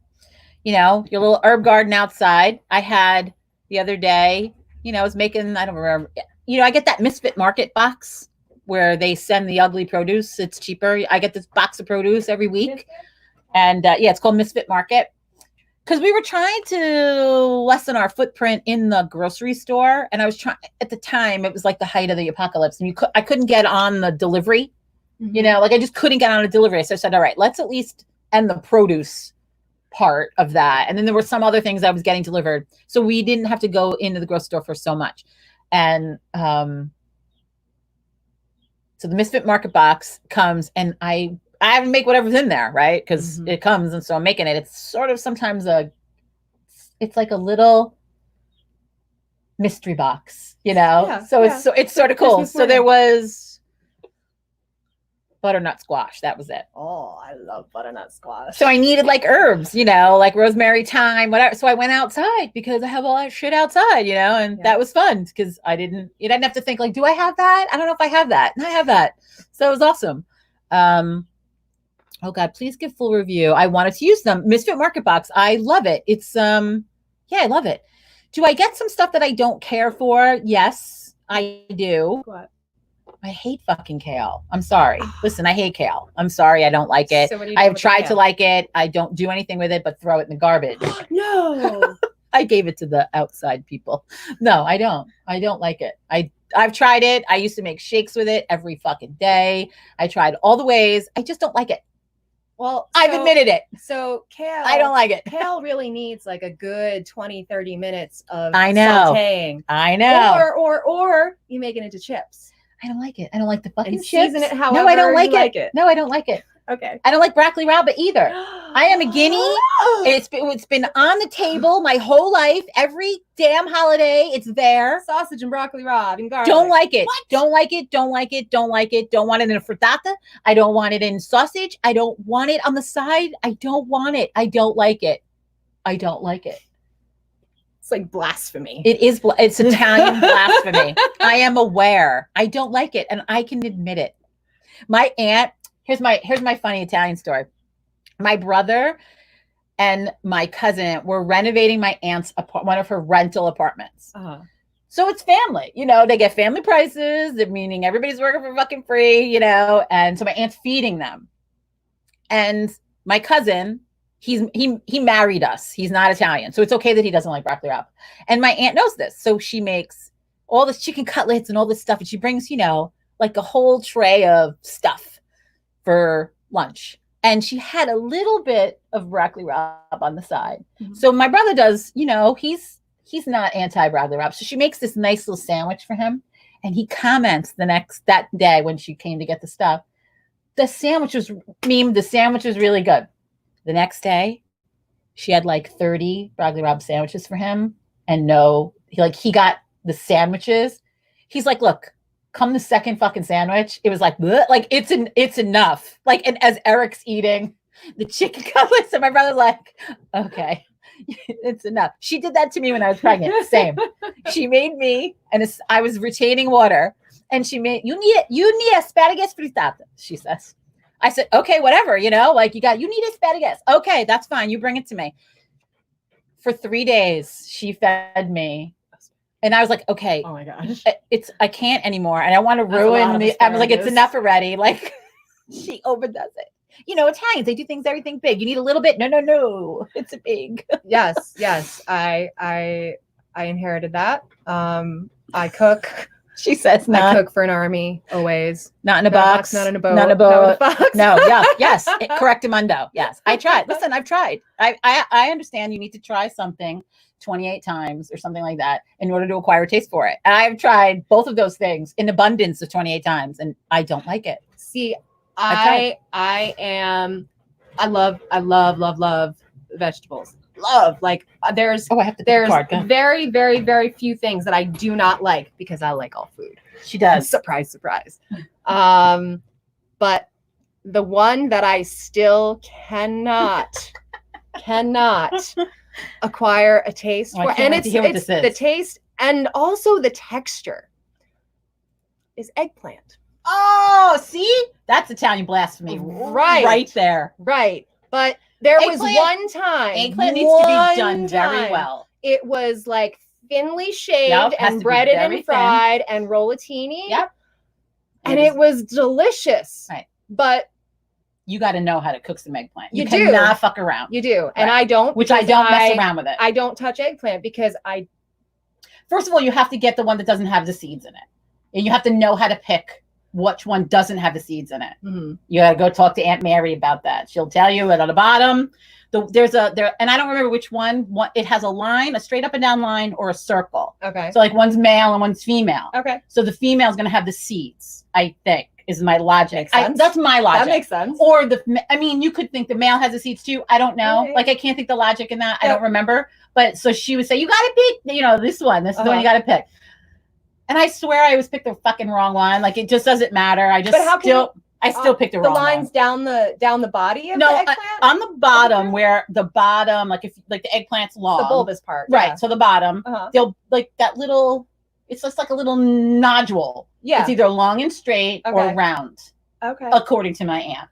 You know, your little herb garden outside. I had the other day, I was making, I don't remember, I get that Misfit Market box where they send the ugly produce. It's cheaper. I get this box of produce every week. And it's called Misfit Market. Because we were trying to lessen our footprint in the grocery store. And I was trying, at the time, it was like the height of the apocalypse. And I couldn't get on the delivery. I just couldn't get on a delivery. So I said, all right, let's at least end the produce part of that. And then there were some other things I was getting delivered. So we didn't have to go into the grocery store for so much. And so the Misfit Market box comes, and I have to make whatever's in there, right? Because it comes, and so I'm making it. It's sort of sometimes it's like a little mystery box, So it's sort of cool. So there was butternut squash. That was it. Oh, I love butternut squash. So I needed like herbs, like rosemary, thyme, whatever. So I went outside because I have all that shit outside, and that was fun because you didn't have to think like, do I have that? I don't know if I have that. And I have that. So it was awesome. Oh God, please give full review. I wanted to use them. Misfit Market Box. I love it. It's I love it. Do I get some stuff that I don't care for? Yes, I do. What? I hate fucking kale. I'm sorry. Listen, I hate kale. I'm sorry. I don't like it. So what do you I do have with tried kale? to like it. I don't do anything with it but throw it in the garbage. No. I gave it to the outside people. No, I don't. I don't like it. I've tried it. I used to make shakes with it every fucking day. I tried all the ways. I just don't like it. Well, I've admitted it. So kale, I don't like it. Kale really needs like a good 20, 30 minutes of sauteing. I know. Or you make it into chips. I don't like it. I don't like the fucking and chips. Season it however no, I don't like it. it. No, I don't like it. Okay. I don't like broccoli rabe either. I am a guinea. It's been on the table my whole life. Every damn holiday, it's there. Sausage and broccoli rabe and garlic. Don't like it. What? Don't like it. Don't like it. Don't like it. Don't want it in a frittata. I don't want it in sausage. I don't want it on the side. I don't want it. I don't like it. I don't like it. It's like blasphemy. It is. It's Italian blasphemy. I am aware. I don't like it, and I can admit it. My aunt. Here's my funny Italian story. My brother and my cousin were renovating my aunt's one of her rental apartments. So it's family, you know, they get family prices, meaning everybody's working for fucking free, you know, and so my aunt's feeding them. And my cousin, he married us. He's not Italian. So it's okay that he doesn't like broccoli rabe. And my aunt knows this. So she makes all this chicken cutlets and all this stuff. And she brings, you know, like a whole tray of stuff for lunch. And she had a little bit of broccoli rabe on the side. Mm-hmm. So my brother does, you know, he's not anti-broccoli rabe. So she makes this nice little sandwich for him. And he comments that day when she came to get the stuff, the sandwich was really good. The next day, she had like 30 broccoli rabe sandwiches for him. And he got the sandwiches. He's like, look, come the second fucking sandwich. It was like, bleh, like it's enough. Like, and as Eric's eating the chicken cutlets, and my brother's like, okay. It's enough. She did that to me when I was pregnant. Same. She made me, and I was retaining water, and she made you need asparagus frittata. She says. I said, okay, whatever. You know, like you need asparagus. Okay, that's fine. You bring it to me. For 3 days, she fed me, and I was like, okay, oh my gosh, I can't anymore, and I want to ruin the. I was like, it's enough already. Like she overdoes it. You know, Italians, they do everything big. You need a little bit. No. It's a big. Yes. I inherited that. I cook. She says I cook for an army always. Not in a box. Not in a boat. Not in a boat. Not with a box. No, yeah, yes. Correctamundo. Yes. I tried. Listen, I've tried. I understand you need to try something 28 times or something like that in order to acquire a taste for it. And I've tried both of those things in abundance of 28 times, and I don't like it. See, I love vegetables. There's very, very, very few things that I do not like because I like all food. She does. Surprise. But the one that I still cannot acquire a taste for, and it's the taste and also the texture, is eggplant. Oh, see? That's Italian blasphemy. Right there. Right. But there was one time. Eggplant needs to be done very well. It was like thinly shaved and breaded and fried and rollatini. Yep. And it was delicious. Right. But you got to know how to cook some eggplant. You cannot fuck around. You do. Right. And I don't. Which I don't mess around with it. I don't touch eggplant because First of all, you have to get the one that doesn't have the seeds in it. And you have to know how to pick which one doesn't have the seeds in it. Mm-hmm. You got to go talk to Aunt Mary about that. She'll tell you that on the bottom, and I don't remember which one. It has a line, a straight up and down line, or a circle. Okay. So like one's male and one's female. Okay. So the female is going to have the seeds, I think, is my logic. That's my logic. That makes sense. Or you could think the male has the seeds too. I don't know. Okay. Like I can't think the logic in that. I don't remember. But so she would say, you got to pick, this one. This is the one you got to pick. And I swear I always picked the fucking wrong one. Like it just doesn't matter. I still picked the wrong one. The lines down the body of the eggplant? On the bottom, where the bottom, like the eggplant's long. The bulbous part. Right. Yeah. So the bottom, they'll like that little, it's just like a little nodule. Yeah. It's either long and straight or round. Okay. According to my aunt.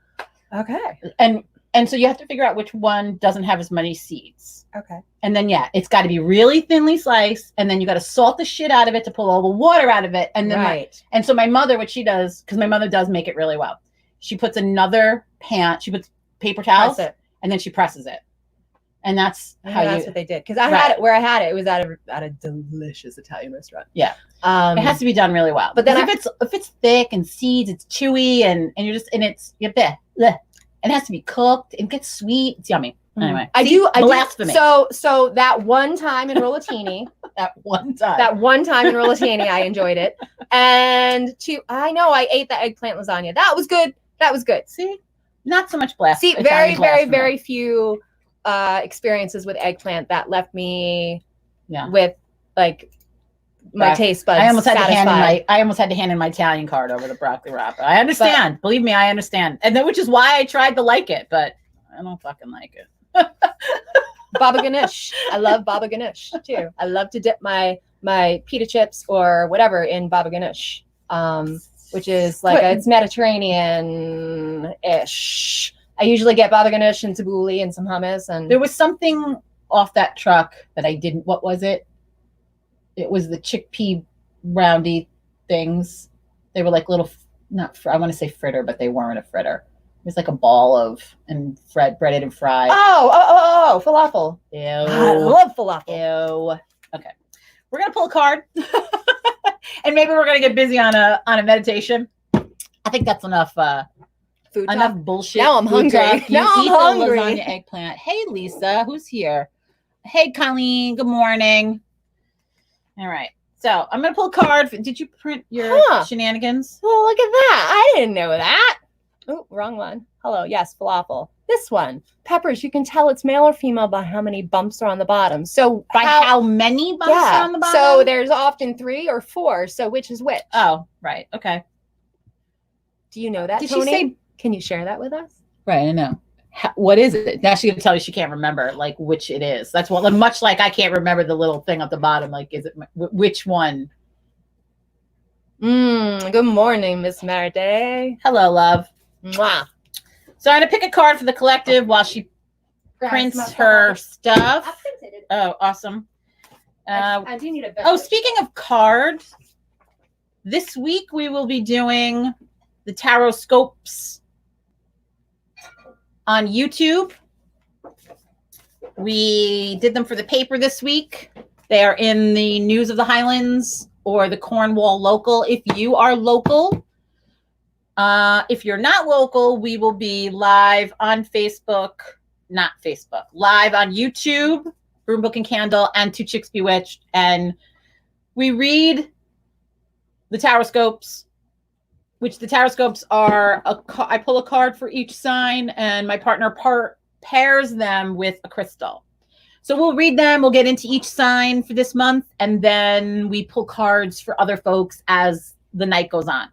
Okay. And so you have to figure out which one doesn't have as many seeds. Okay. And then, it's got to be really thinly sliced. And then you got to salt the shit out of it to pull all the water out of it. And then, and so my mother, what she does, because my mother does make it really well, she puts another pan, she puts paper towels, and then she presses it. And that's what they did. Because I had it where I had it. It was at a delicious Italian restaurant. Yeah. It has to be done really well. But then if it's thick and seeds, it's chewy and it has to be cooked and get sweet. It's yummy. Anyway, I do. Blasphemy. So that one time in rollatini, that one time in rollatini, I enjoyed it. And I ate the eggplant lasagna. That was good. See, not so much blasphemy. See, very few experiences with eggplant that left me with like my taste buds. I almost had to hand in my Italian card over the broccoli rabe. I understand. Believe me, I understand. And which is why I tried to like it, but I don't fucking like it. Baba ganoush. I love baba ganoush too. I love to dip my pita chips or whatever in baba ganoush, which is like it's Mediterranean-ish. I usually get baba ganoush and tabbouleh and some hummus. And there was something off that truck that I didn't. What was it? it was the chickpea roundy things. They were like little, I want to say fritter, but they weren't a fritter. It was like a ball of and breaded and fried. Oh, falafel. Ew. I love falafel. Ew. Okay. We're going to pull a card. And maybe we're going to get busy on a meditation. I think that's enough Food enough talk. bullshit. Now I'm hungry. Now I'm hungry. Lasagna eggplant. Hey, Lisa, who's here? Hey, Colleen. Good morning. All right. So I'm going to pull a card. Did you print your shenanigans? Oh, look at that. I didn't know that. Oh, wrong one. Hello. Yes, falafel. This one. Peppers. You can tell it's male or female by how many bumps are on the bottom. So by how many bumps are on the bottom? So there's often 3 or 4. So which is which? Oh, right. Okay. Do you know that, Did Tony? she say? Can you share that with us? Right. I know. What is it? Now she's gonna tell you she can't remember like which it is. That's what, much like I can't remember the little thing at the bottom. Like, is it which one? Good morning, Miss Meride. Hello, love. Mwah. So I'm gonna pick a card for the collective while she prints her stuff. I printed it. Oh, awesome. I do need a beverage. Oh, speaking of cards, this week we will be doing the tarot scopes on YouTube. We did them for the paper this week. They are in the News of the Highlands or the Cornwall Local. If you are local, if you're not local, we will be live on Facebook, not Facebook, live on YouTube, Broom Book and Candle, and Two Chicks Bewitched. And we read the tarot scopes, which the tarot scopes are, I pull a card for each sign, and my partner pairs them with a crystal. So we'll read them. We'll get into each sign for this month, and then we pull cards for other folks as the night goes on.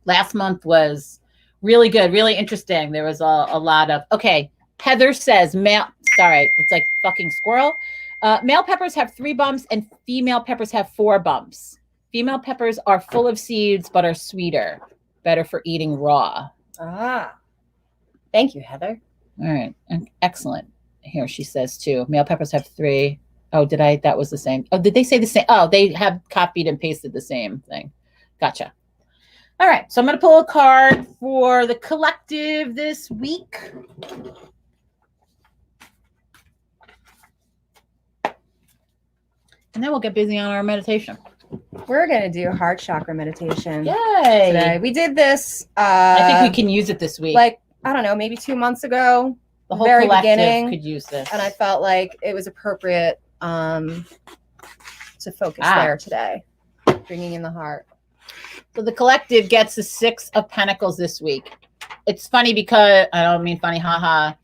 Last month was really good, really interesting. There was a lot of, okay, Heather says, sorry, it's like fucking squirrel. Male peppers have 3 bumps, and female peppers have 4 bumps. Female peppers are full of seeds, but are sweeter, better for eating raw. Thank you, Heather. All right. Excellent. Here she says too. Male peppers have 3. Oh, that was the same. Oh, did they say the same? Oh, they have copied and pasted the same thing. Gotcha. All right. So I'm going to pull a card for the collective this week. And then we'll get busy on our meditation. We're going to do heart chakra meditation. Yay. Today. We did this. I think we can use it this week. Like, I don't know, maybe 2 months ago. The whole very collective beginning, could use this. And I felt like it was appropriate to focus there today. Bringing in the heart. So the collective gets the 6 of Pentacles this week. It's funny because, I don't mean funny, haha.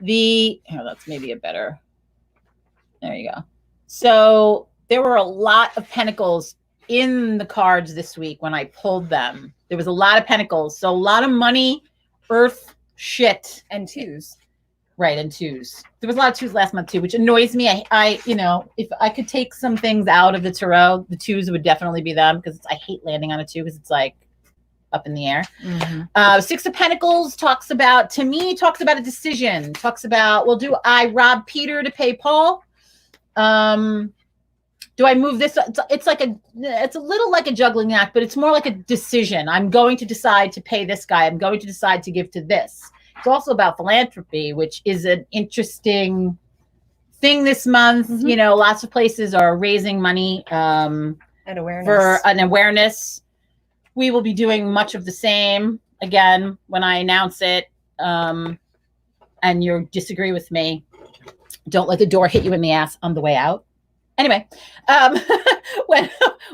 That's maybe a better, there you go. So there were a lot of Pentacles in the cards this week when I pulled them. There was a lot of Pentacles. So a lot of money, earth, shit. And 2s. Right, and 2s. There was a lot of 2s last month too, which annoys me. I if I could take some things out of the tarot, the 2s would definitely be them, because I hate landing on a 2 because it's like up in the air. Mm-hmm. 6 of Pentacles talks about a decision. Talks about, well, do I rob Peter to pay Paul? Do I move this? It's a little like a juggling act, but it's more like a decision. I'm going to decide to pay this guy. I'm going to decide to give to this. It's also about philanthropy, which is an interesting thing this month. Mm-hmm. You know, lots of places are raising money and awareness. For an awareness. We will be doing much of the same again when I announce it. And you disagree with me, don't let the door hit you in the ass on the way out. Anyway,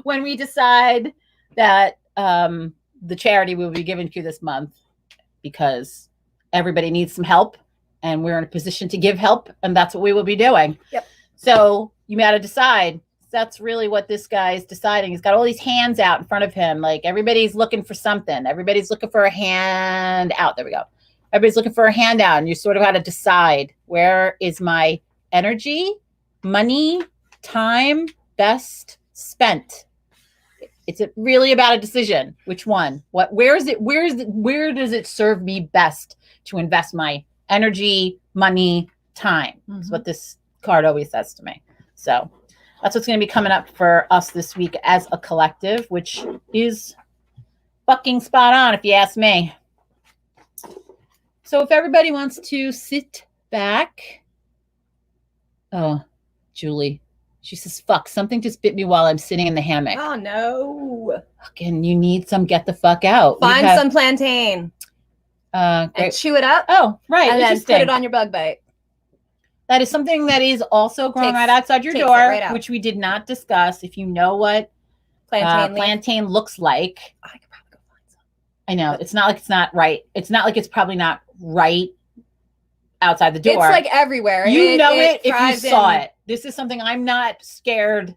when we decide that the charity will be given to you this month, because everybody needs some help and we're in a position to give help, and that's what we will be doing. Yep. So you got to decide. That's really what this guy is deciding. He's got all these hands out in front of him. Like, everybody's looking for something. Everybody's looking for a hand out. There we go. Everybody's looking for a handout, and you sort of got to decide, where is my energy, money, time best spent? It's really about a decision. Which one? Where does it serve me best to invest my energy, money, time? That's what this card always says to me. So That's what's going to be coming up for us this week as a collective, which is fucking spot on if you ask me. So if everybody wants to sit back. Oh, Julie. She says, fuck, something just bit me while I'm sitting in the hammock. Oh, no. Fucking, you need some get the fuck out. Find some plantain. Great. And chew it up. Oh, right. And then put it on your bug bite. That is something that is also growing right outside your door, right which we did not discuss. If you know what plantain looks like. I could probably go find some. I know. It's not like it's not right. It's not like it's probably not right outside the door. It's like everywhere. You know it if you saw it. This is something I'm not scared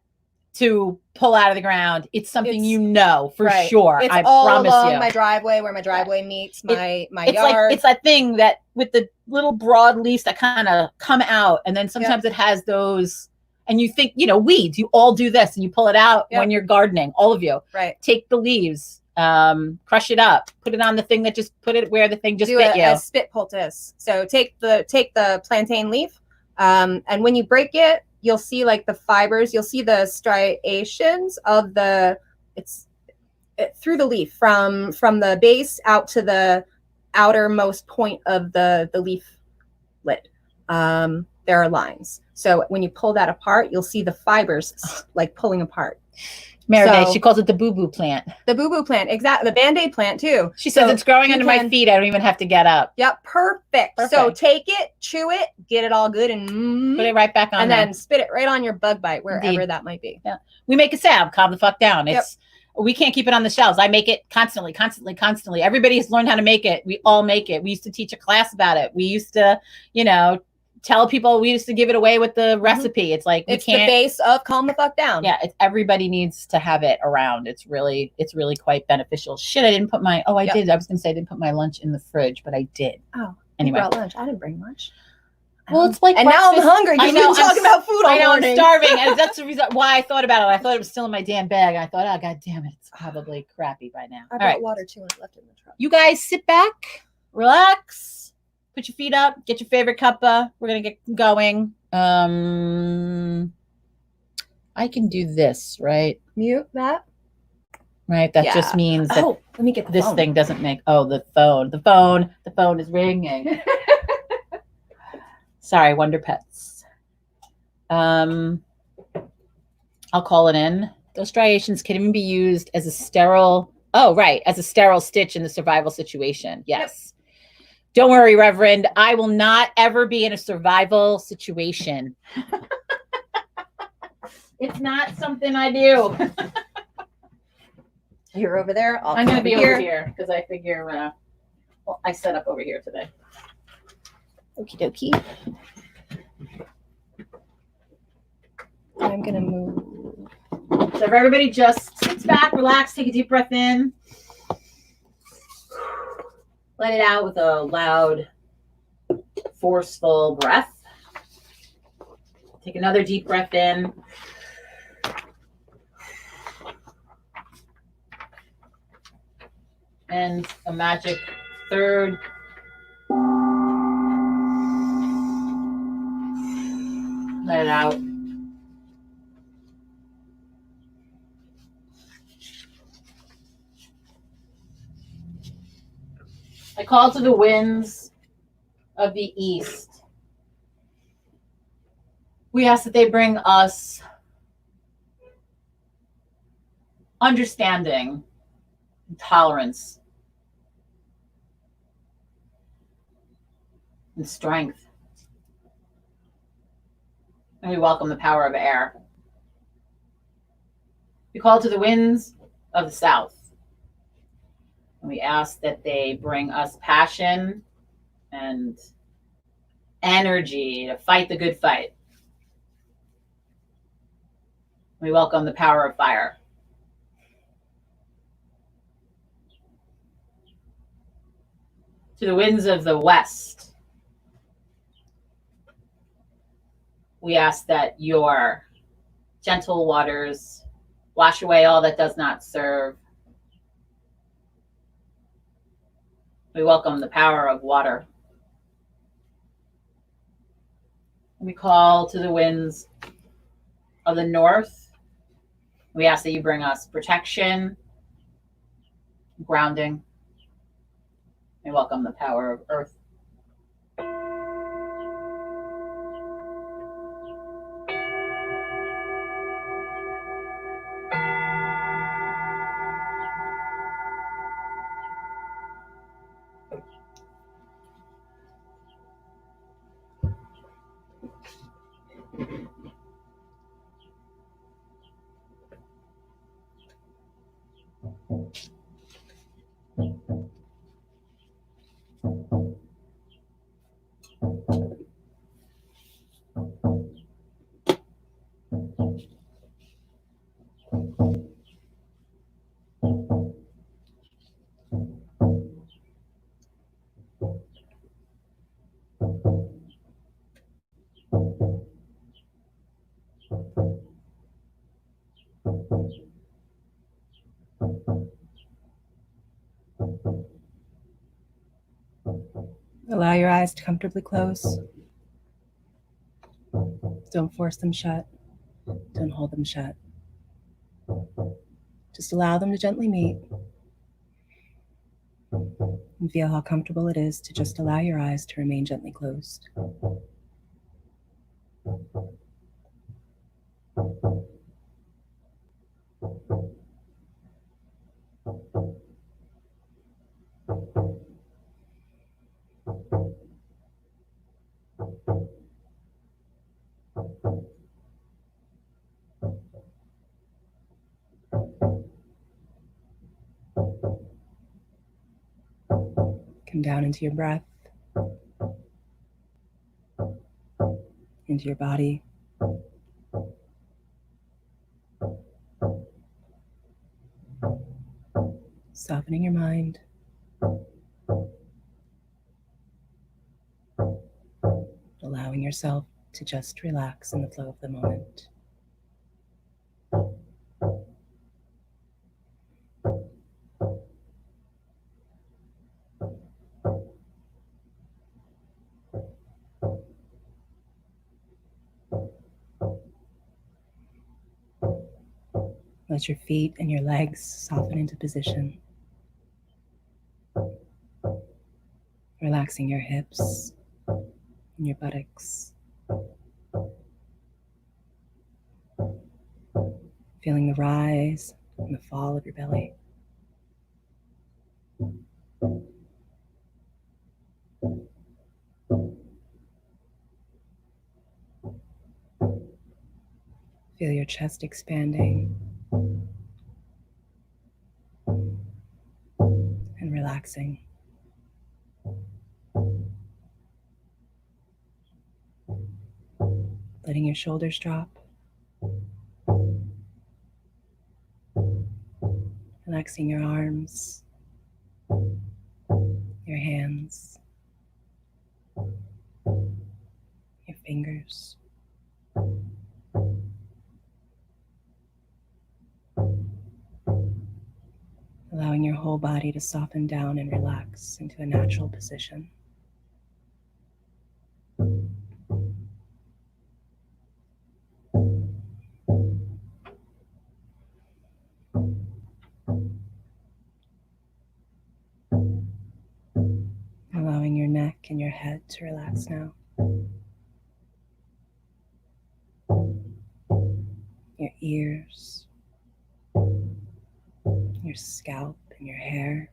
to pull out of the ground. It's something you know for sure. It's I all promise along you. my driveway where my driveway meets my it's yard. Like, it's that thing that with the little broad leaves that kind of come out, and then sometimes it has those, and you think, weeds. You all do this, and you pull it out when you're gardening. All of you. Right. Take the leaves. Crush it up, put it on the thing that just put it where the thing just bit you. A spit poultice. So take the plantain leaf, and when you break it, you'll see like the fibers. You'll see the striations of through the leaf from the base out to the outermost point of the leaf lid. There are lines. So when you pull that apart, you'll see the fibers like pulling apart. Maribay, she calls it the boo-boo plant. The boo-boo plant, exactly. The Band-Aid plant, too. She says it's growing under my feet. I don't even have to get up. Yep, perfect. So take it, chew it, get it all good, and put it right back on and there. then spit it right on your bug bite, wherever that might be. Yeah, we make a salve. Calm the fuck down. We can't keep it on the shelves. I make it constantly. Everybody has learned how to make it. We all make it. We used to teach a class about it. We used to, tell people, we used to give it away with the recipe. It's like it's the base of calm the fuck down. Yeah, everybody needs to have it around. It's really quite beneficial. Shit, I didn't put my did. I was gonna say I didn't put my lunch in the fridge, but I did. Oh, anyway. You brought lunch. I didn't bring lunch. Well, it's like, and now I'm hungry. You've been talking about food all morning. I'm starving, and that's the reason why I thought about it. I thought it was still in my damn bag, and I thought, oh god damn it, it's probably crappy by now. I brought water too, and I left it in the truck. You guys sit back, relax. Put your feet up, get your favorite cuppa. We're going to get going. I can do this, right? Mute that. Right. That just means that let me get this thing doesn't make, the phone is ringing. Sorry, Wonder Pets. I'll call it in. Those striations can even be used as a sterile, as a sterile stitch in the survival situation. Yes. Yep. Don't worry, Reverend. I will not ever be in a survival situation. It's not something I do. You're over there. I'm going to be over here because I figure, I set up over here today. Okie dokie. I'm going to move. So if everybody just sits back, relax, take a deep breath in. Let it out with a loud, forceful breath. Take another deep breath in. And a magic third. Let it out. I call to the winds of the east. We ask that they bring us understanding, and tolerance, and strength. And we welcome the power of air. We call to the winds of the south. And we ask that they bring us passion and energy to fight the good fight. We welcome the power of fire. To the winds of the west, we ask that your gentle waters wash away all that does not serve. We welcome the power of water. We call to the winds of the north. We ask that you bring us protection, grounding, and welcome the power of earth. Allow your eyes to comfortably close. Don't force them shut. Don't hold them shut. Just allow them to gently meet. And feel how comfortable it is to just allow your eyes to remain gently closed. Come down into your breath, into your body. Softening your mind. Allowing yourself to just relax in the flow of the moment. Let your feet and your legs soften into position. Relaxing your hips and your buttocks. Feeling the rise and the fall of your belly. Feel your chest expanding and relaxing. Letting your shoulders drop. Relaxing your arms, your hands, your fingers. Allowing your whole body to soften down and relax into a natural position. Allowing your neck and your head to relax now. Your ears, your scalp and your hair.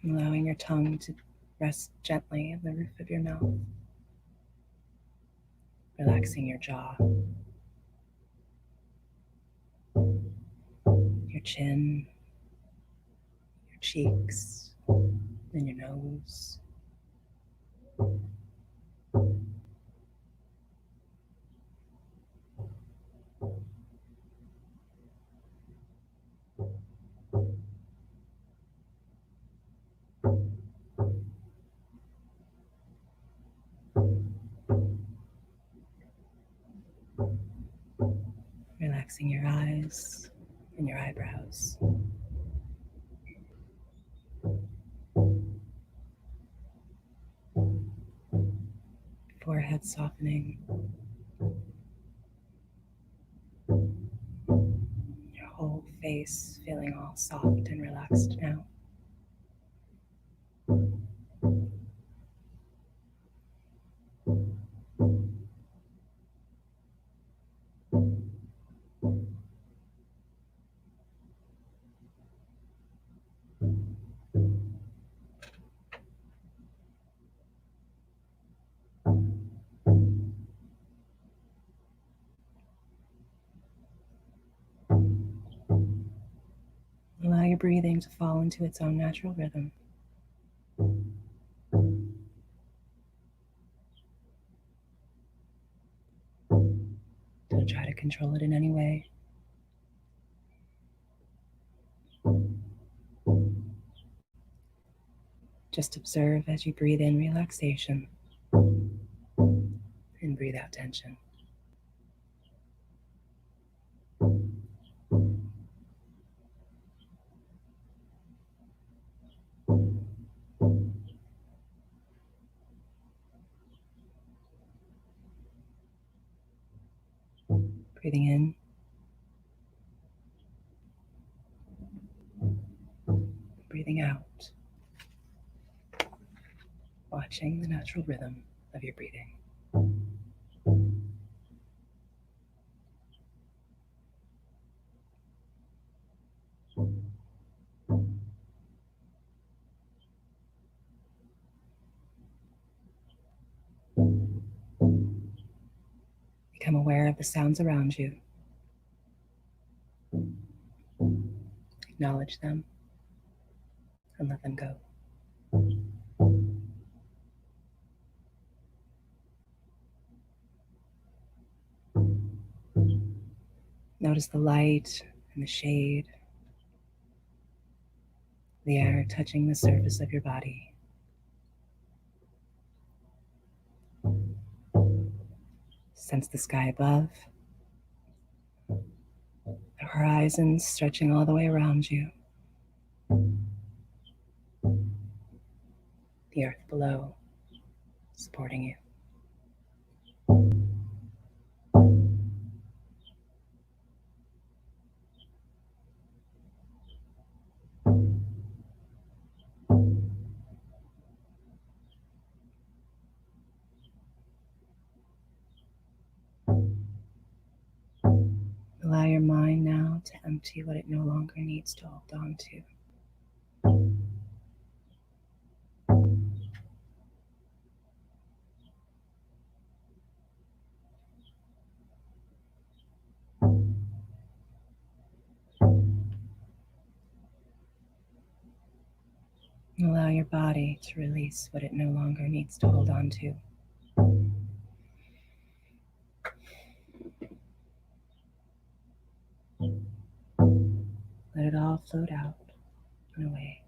Allowing your tongue to rest gently on the roof of your mouth. Relaxing your jaw, your chin, your cheeks, and your nose. Relaxing your eyes and your eyebrows. forehead softening. Your whole face feeling all soft and relaxed now. Allow your breathing to fall into its own natural rhythm. Don't try to control it in any way. Just observe as you breathe in relaxation and breathe out tension. Breathing in, breathing out, watching the natural rhythm of your breathing. Become aware of the sounds around you. Acknowledge them and let them go. Notice the light and the shade, the air touching the surface of your body. Sense the sky above, the horizon stretching all the way around you, the earth below supporting you. Allow your mind now to empty what it no longer needs to hold on to. Allow your body to release what it no longer needs to hold on to. Let it all float out and away.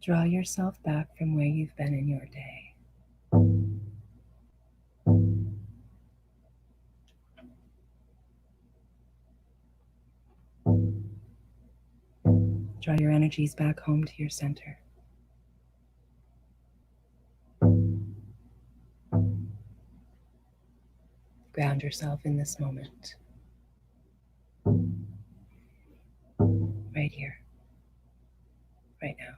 Draw yourself back from where you've been in your day. Draw your energies back home to your center. Ground yourself in this moment. Right here. Right now.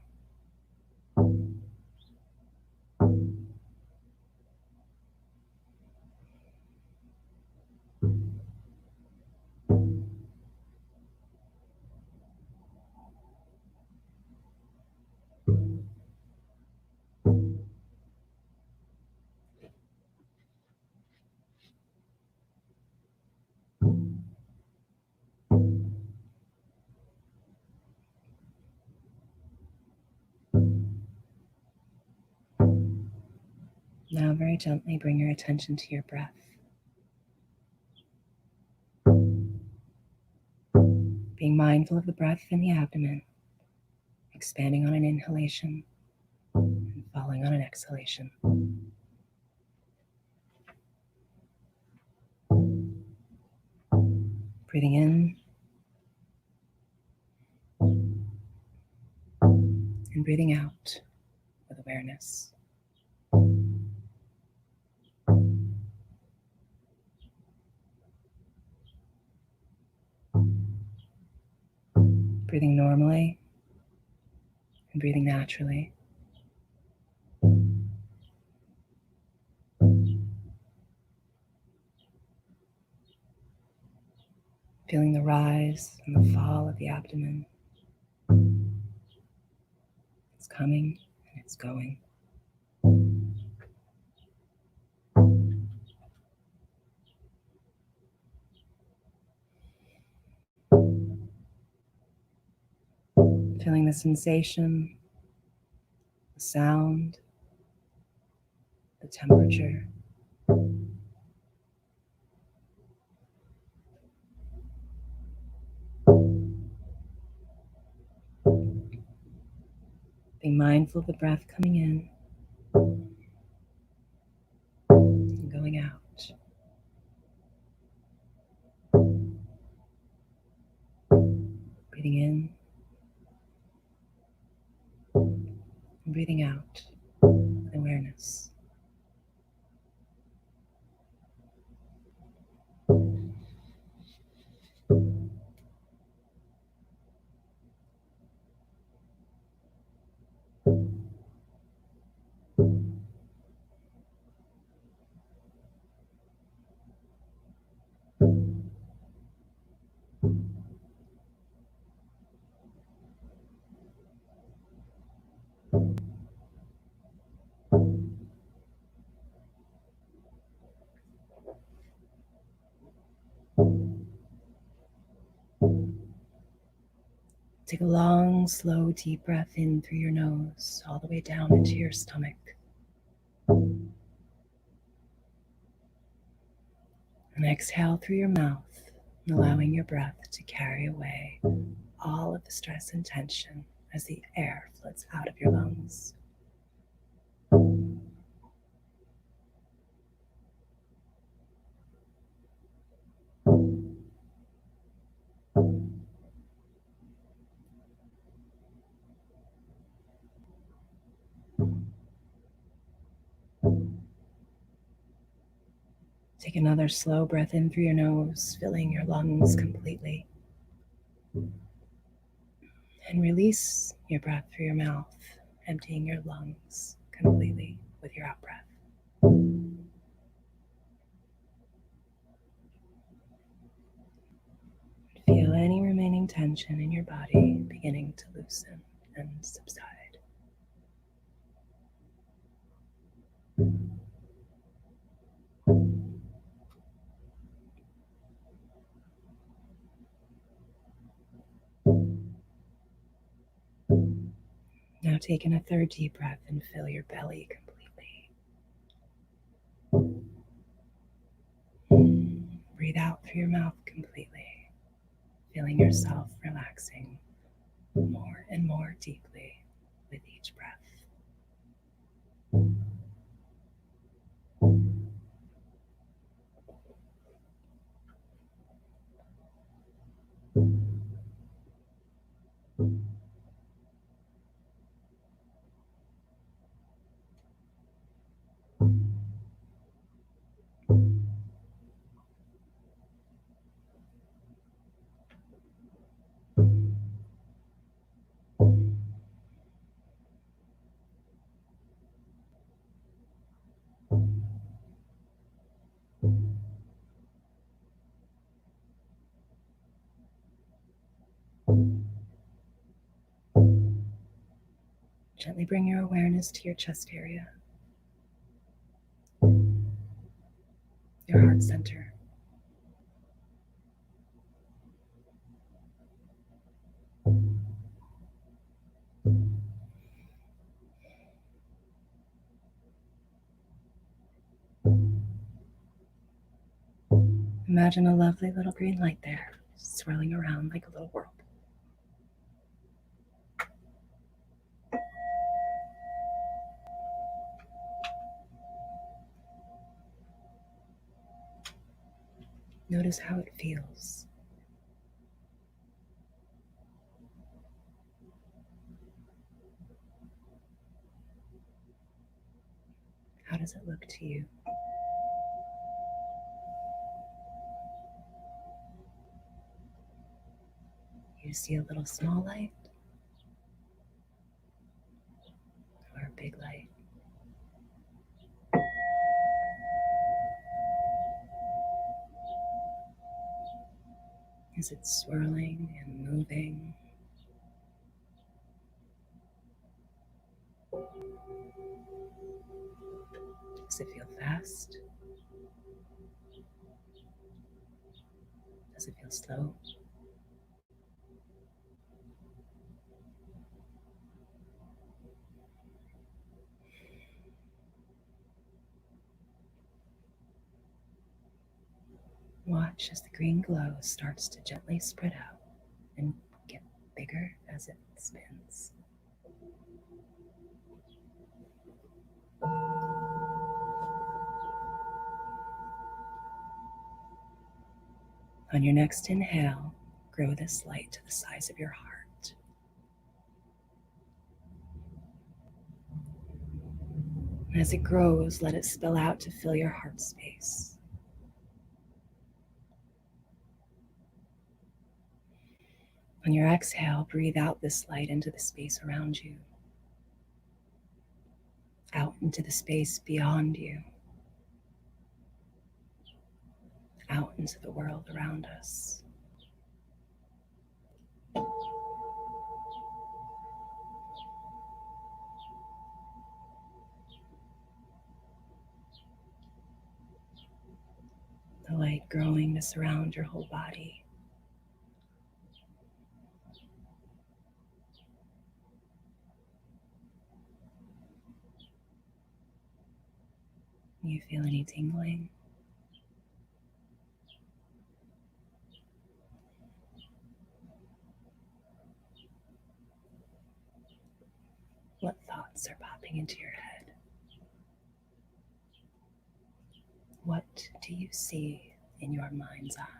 Now very gently bring your attention to your breath. Being mindful of the breath in the abdomen expanding on an inhalation and falling on an exhalation. Breathing in and breathing out with awareness. Breathing normally and breathing naturally. Feeling the rise and the fall of the abdomen. It's coming and it's going. Feeling the sensation, the sound, the temperature. Being mindful of the breath coming in and going out. Breathing in and breathing out with awareness. Take a long, slow, deep breath in through your nose, all the way down into your stomach. And exhale through your mouth, allowing your breath to carry away all of the stress and tension as the air floats out of your lungs. Take another slow breath in through your nose, filling your lungs completely. And release your breath through your mouth, emptying your lungs completely with your out breath. Feel any remaining tension in your body beginning to loosen and subside. Now take in a third deep breath and fill your belly completely. Breathe out through your mouth completely, feeling yourself relaxing more and more deeply with each breath. Gently bring your awareness to your chest area, your heart center. Imagine a lovely little green light there, swirling around like a little whirlpool. Notice how it feels. How does it look to you? You see a little small light or a big light? Is it swirling and moving? Does it feel fast? Does it feel slow? Watch as the green glow starts to gently spread out and get bigger as it spins. On your next inhale, grow this light to the size of your heart. As it grows, let it spill out to fill your heart space. On your exhale, breathe out this light into the space around you, out into the space beyond you, out into the world around us. The light growing to surround your whole body. You feel any tingling? What thoughts are popping into your head? What do you see in your mind's eye?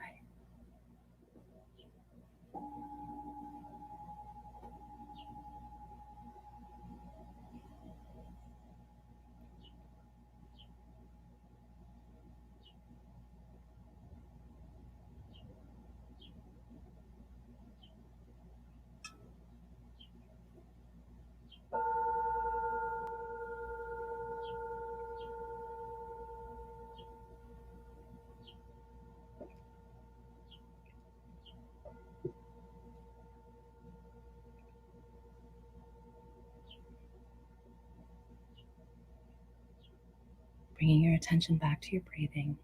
Bringing your attention back to your breathing,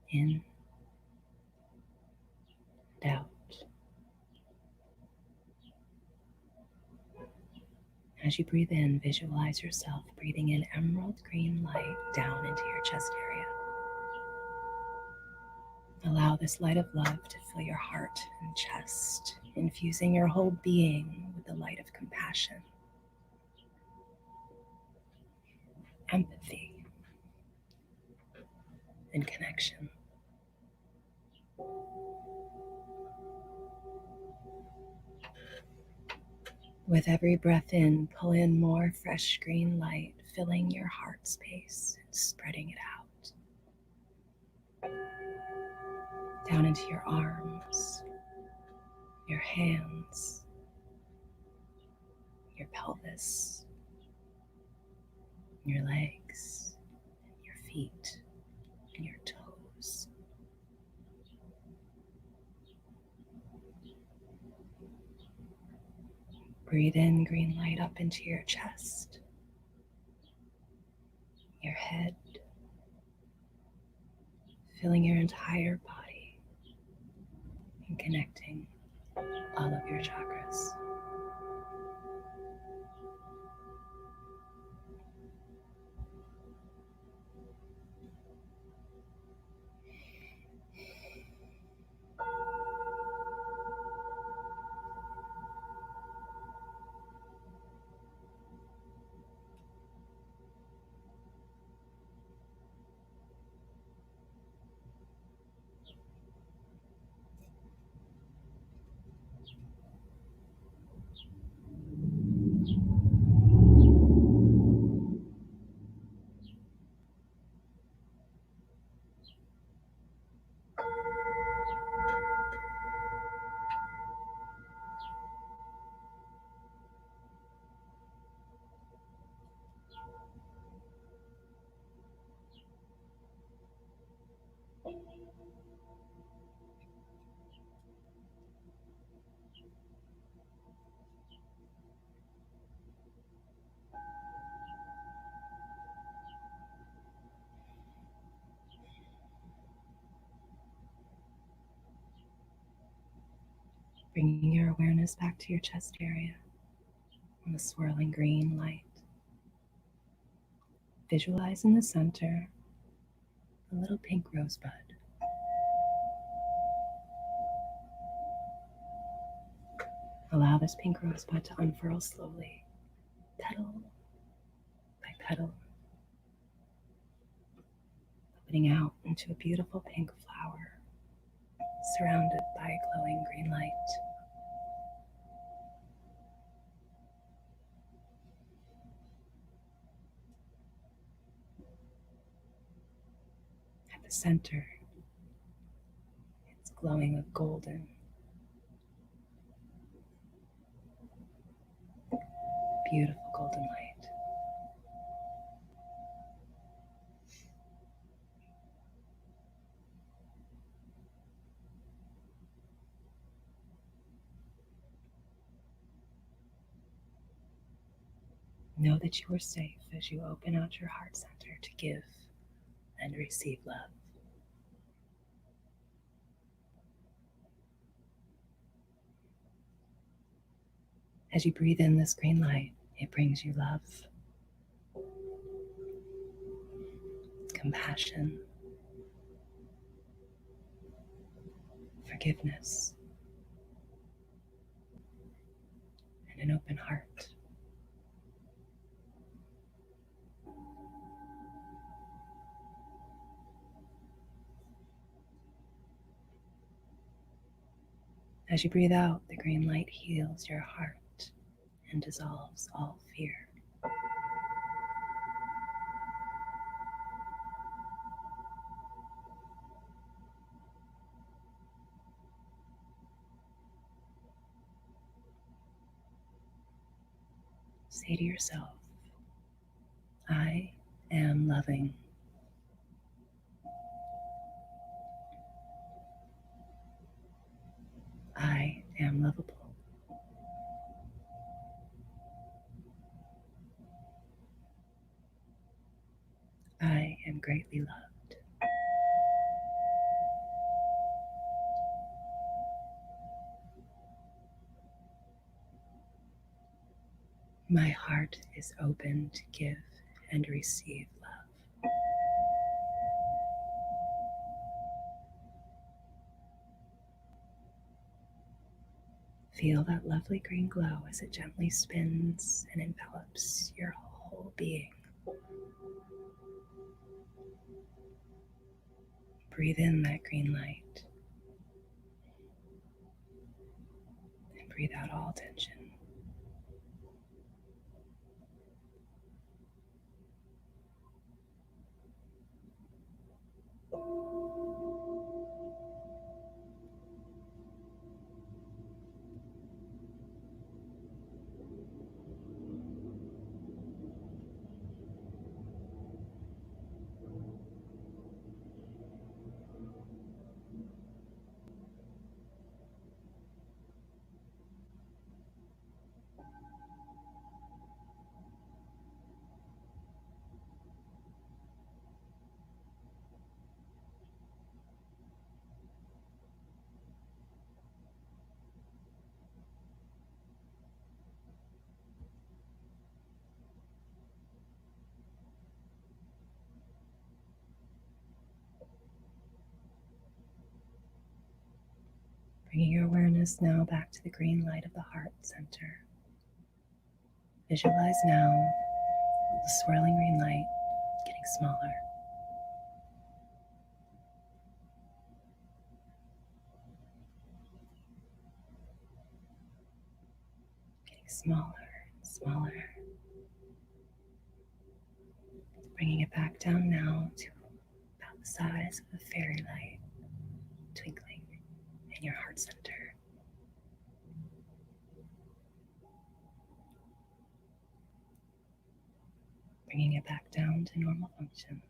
in and out. As you breathe in, visualize yourself breathing in emerald green light down into your chest area. Allow this light of love to fill your heart and chest, infusing your whole being with the light of compassion, empathy, and connection. With every breath in, pull in more fresh green light, filling your heart space and spreading it out. Down into your arms, your hands, your pelvis, your legs, your feet, and your toes. Breathe in green light up into your chest, your head, filling your entire body and connecting all of your chakras. Bringing your awareness back to your chest area on the swirling green light. Visualize in the center a little pink rosebud. Allow this pink rosebud to unfurl slowly, petal by petal, opening out into a beautiful pink flower surrounded by a glowing green light. At the center, it's glowing a golden, beautiful golden light. Know that you are safe as you open out your heart center to give and receive love. As you breathe in this green light, it brings you love, compassion, forgiveness, and an open heart. As you breathe out, the green light heals your heart and dissolves all fear. Say to yourself, I am loving. I am lovable. I am greatly loved. My heart is open to give and receive love. Feel that lovely green glow as it gently spins and envelops your whole being. Breathe in that green light and breathe out all tension. Bringing your awareness now back to the green light of the heart center. Visualize now the swirling green light getting smaller. Getting smaller and smaller. Bringing it back down now to about the size of a fairy light twinkling in your heart center. Bringing it back down to normal function.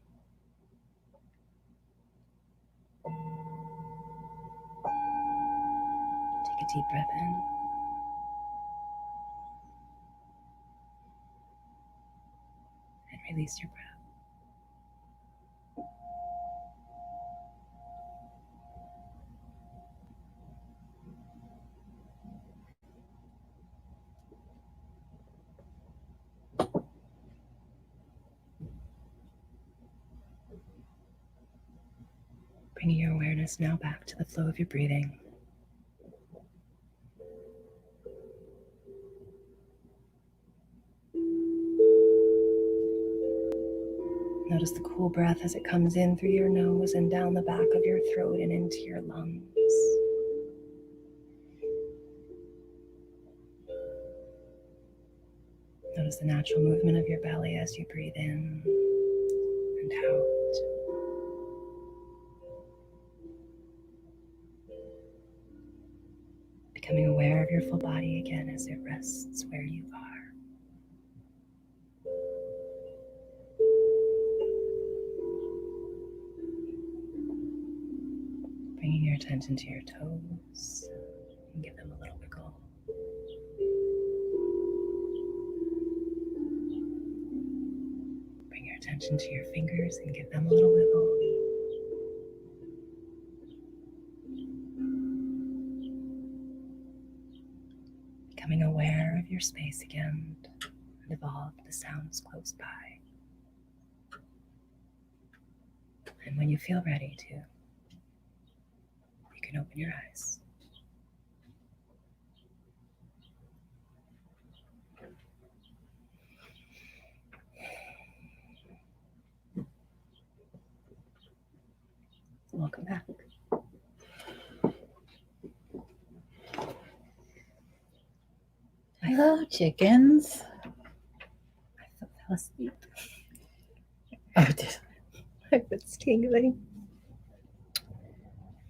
Take a deep breath in. And release your breath. Bringing your awareness now back to the flow of your breathing. Notice the cool breath as it comes in through your nose and down the back of your throat and into your lungs. Notice the natural movement of your belly as you breathe in and out. Becoming aware of your full body again as it rests where you are. Bringing your attention to your toes and give them a little wiggle. Bring your attention to your fingers and give them a little wiggle. Becoming aware of your space again and evolve the sounds close by. And when you feel ready to, you can open your eyes. Welcome back. Hello, chickens. I fell asleep. Oh, it did. My foot's tingling.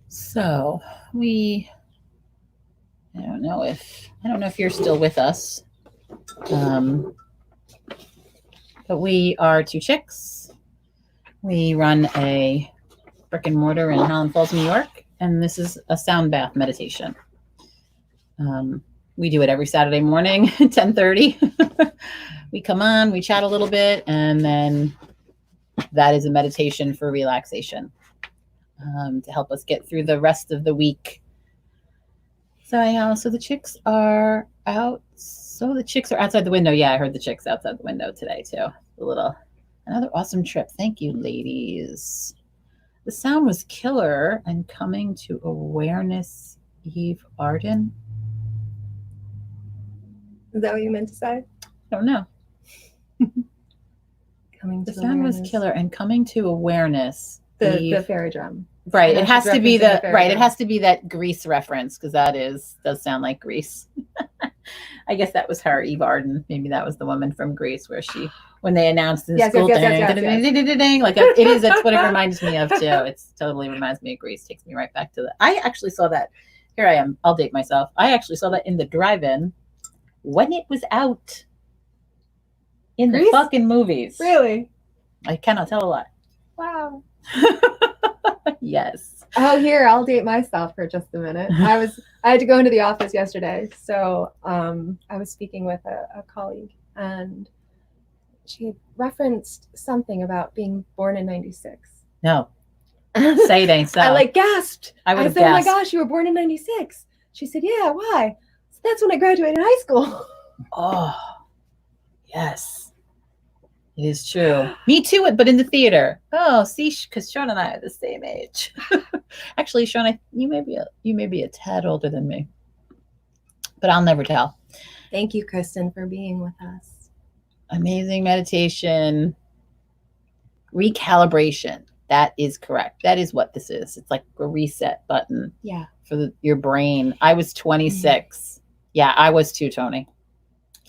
So I don't know if you're still with us. But we are two chicks. We run a brick and mortar in Highland Falls, New York, and this is a sound bath meditation. We do it every Saturday morning, 10:30. We come on, we chat a little bit, and then that is a meditation for relaxation to help us get through the rest of the week. So the chicks are out. So the chicks are outside the window. Yeah, I heard the chicks outside the window today too. Another awesome trip. Thank you, ladies. The sound was killer and coming to awareness, Eve Arden. Is that what you meant to say? I don't know. The sound was killer and coming to awareness. The fairy drum. Right. It has to be It has to be that Grease reference because does sound like Grease. I guess that was her, Eve Arden. Maybe that was the woman from Grease when they announced the school thing. Like it is. That's what it reminds me of too. It's totally reminds me of Grease. Takes me right back to I actually saw that. Here I am. I'll date myself. I actually saw that in the drive-in when it was out in Grease? The fucking movies. Really? I cannot tell a lie. Wow. Yes. Oh, here, I'll date myself for just a minute. I had to go into the office yesterday. So I was speaking with a colleague and she had referenced something about being born in 96. No. Say it ain't so. I gasped. I said, gasped. Oh my gosh, you were born in 96. She said, yeah, why? So that's when I graduated high school. Oh, yes. It is true. Me too, but in the theater. Oh, see, because Sean and I are the same age. Actually, Sean, you may be a tad older than me, but I'll never tell. Thank you, Kristen, for being with us. Amazing meditation. Recalibration. That is correct. That is what this is. It's like a reset button. Yeah. For your brain. I was 26. Mm-hmm. Yeah, I was too, Tony.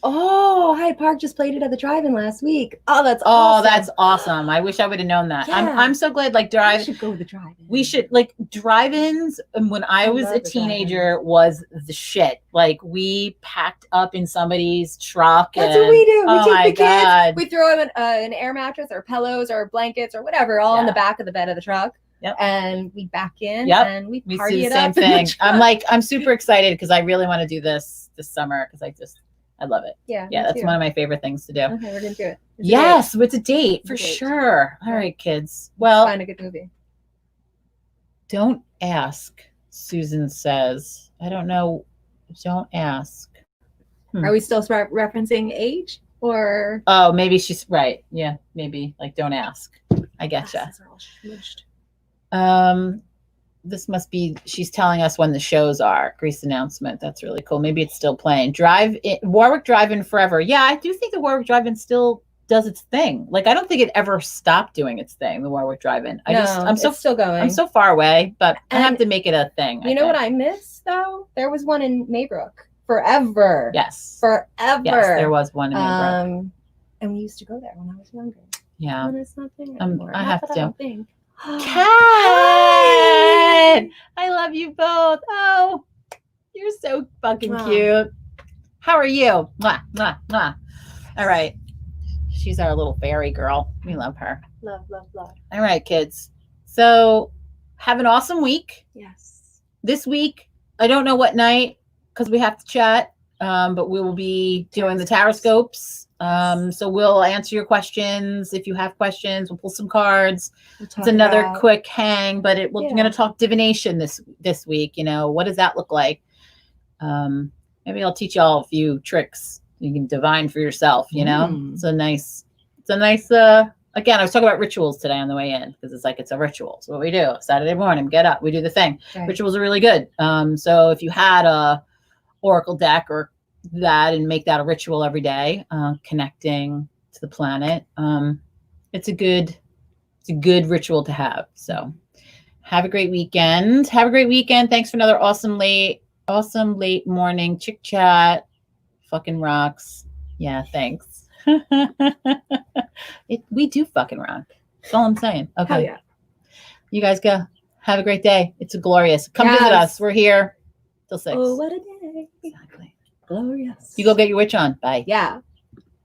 Oh, Hyde Park just played it at the drive-in last week. Oh, that's awesome. Oh, that's awesome. I wish I would have known that. Yeah. I'm so glad. We should go to the drive-in. We should drive-ins. When I was a teenager, was the shit. We packed up in somebody's truck. That's what we do. We take the kids. God. We throw them an air mattress or pillows or blankets or whatever, all in the back of the bed of the truck. Yep. And we back in and we party do it the same up. Thing. I'm super excited because I really want to do this summer because I love it. Yeah. Yeah, that's one of my favorite things to do. Okay, we're gonna do it. It's a date for sure. All right, kids. Well, find a good movie. Don't ask, Susan says. I don't know. Don't ask. Are we still referencing age or? Oh, maybe she's right. Yeah, maybe don't ask. I getcha. this must be, she's telling us when the shows are. Grease announcement. That's really cool. Maybe it's still playing. Warwick Drive-In forever. Yeah, I do think the Warwick Drive-In still does its thing. Like, I don't think it ever stopped doing its thing, the Warwick Drive-In. It's still going. I'm so far away, but I have to make it a thing. You know what I miss though? There was one in Maybrook forever. Yes. Forever. Yes, there was one in Maybrook. And we used to go there when I was younger. Yeah. And it's not there anymore. I have Not that to. I don't think. Cat! I love you both. Oh, you're so fucking cute. How are you? Mwah, mwah, mwah. All right. She's our little fairy girl. We love her. Love, love, love. All right, kids. So have an awesome week. Yes. This week, I don't know what night because we have to chat, but we will be doing the Taroscopes. So we'll answer your questions. If you have questions, we'll pull some cards. It's another quick hang, but we're going to talk divination this week. You know, what does that look like? Maybe I'll teach y'all a few tricks you can divine for yourself. You know, it's a nice. Again, I was talking about rituals today on the way in because it's a ritual. So what we do Saturday morning, get up, we do the thing. Right. Rituals are really good. So if you had a oracle deck or that and make that a ritual every day, connecting to the planet, it's a good ritual to have. So have a great weekend. Thanks for another awesome late morning CHiCK.CHAT. Fucking rocks. Yeah, thanks. We do fucking rock. That's all I'm saying. Okay. Hell yeah. You guys go. Have a great day. It's glorious. Come visit us. We're here till 6. Oh, what a day. Exactly. Glorious. You go get your witch on. Bye. Yeah.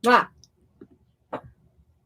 Mwah.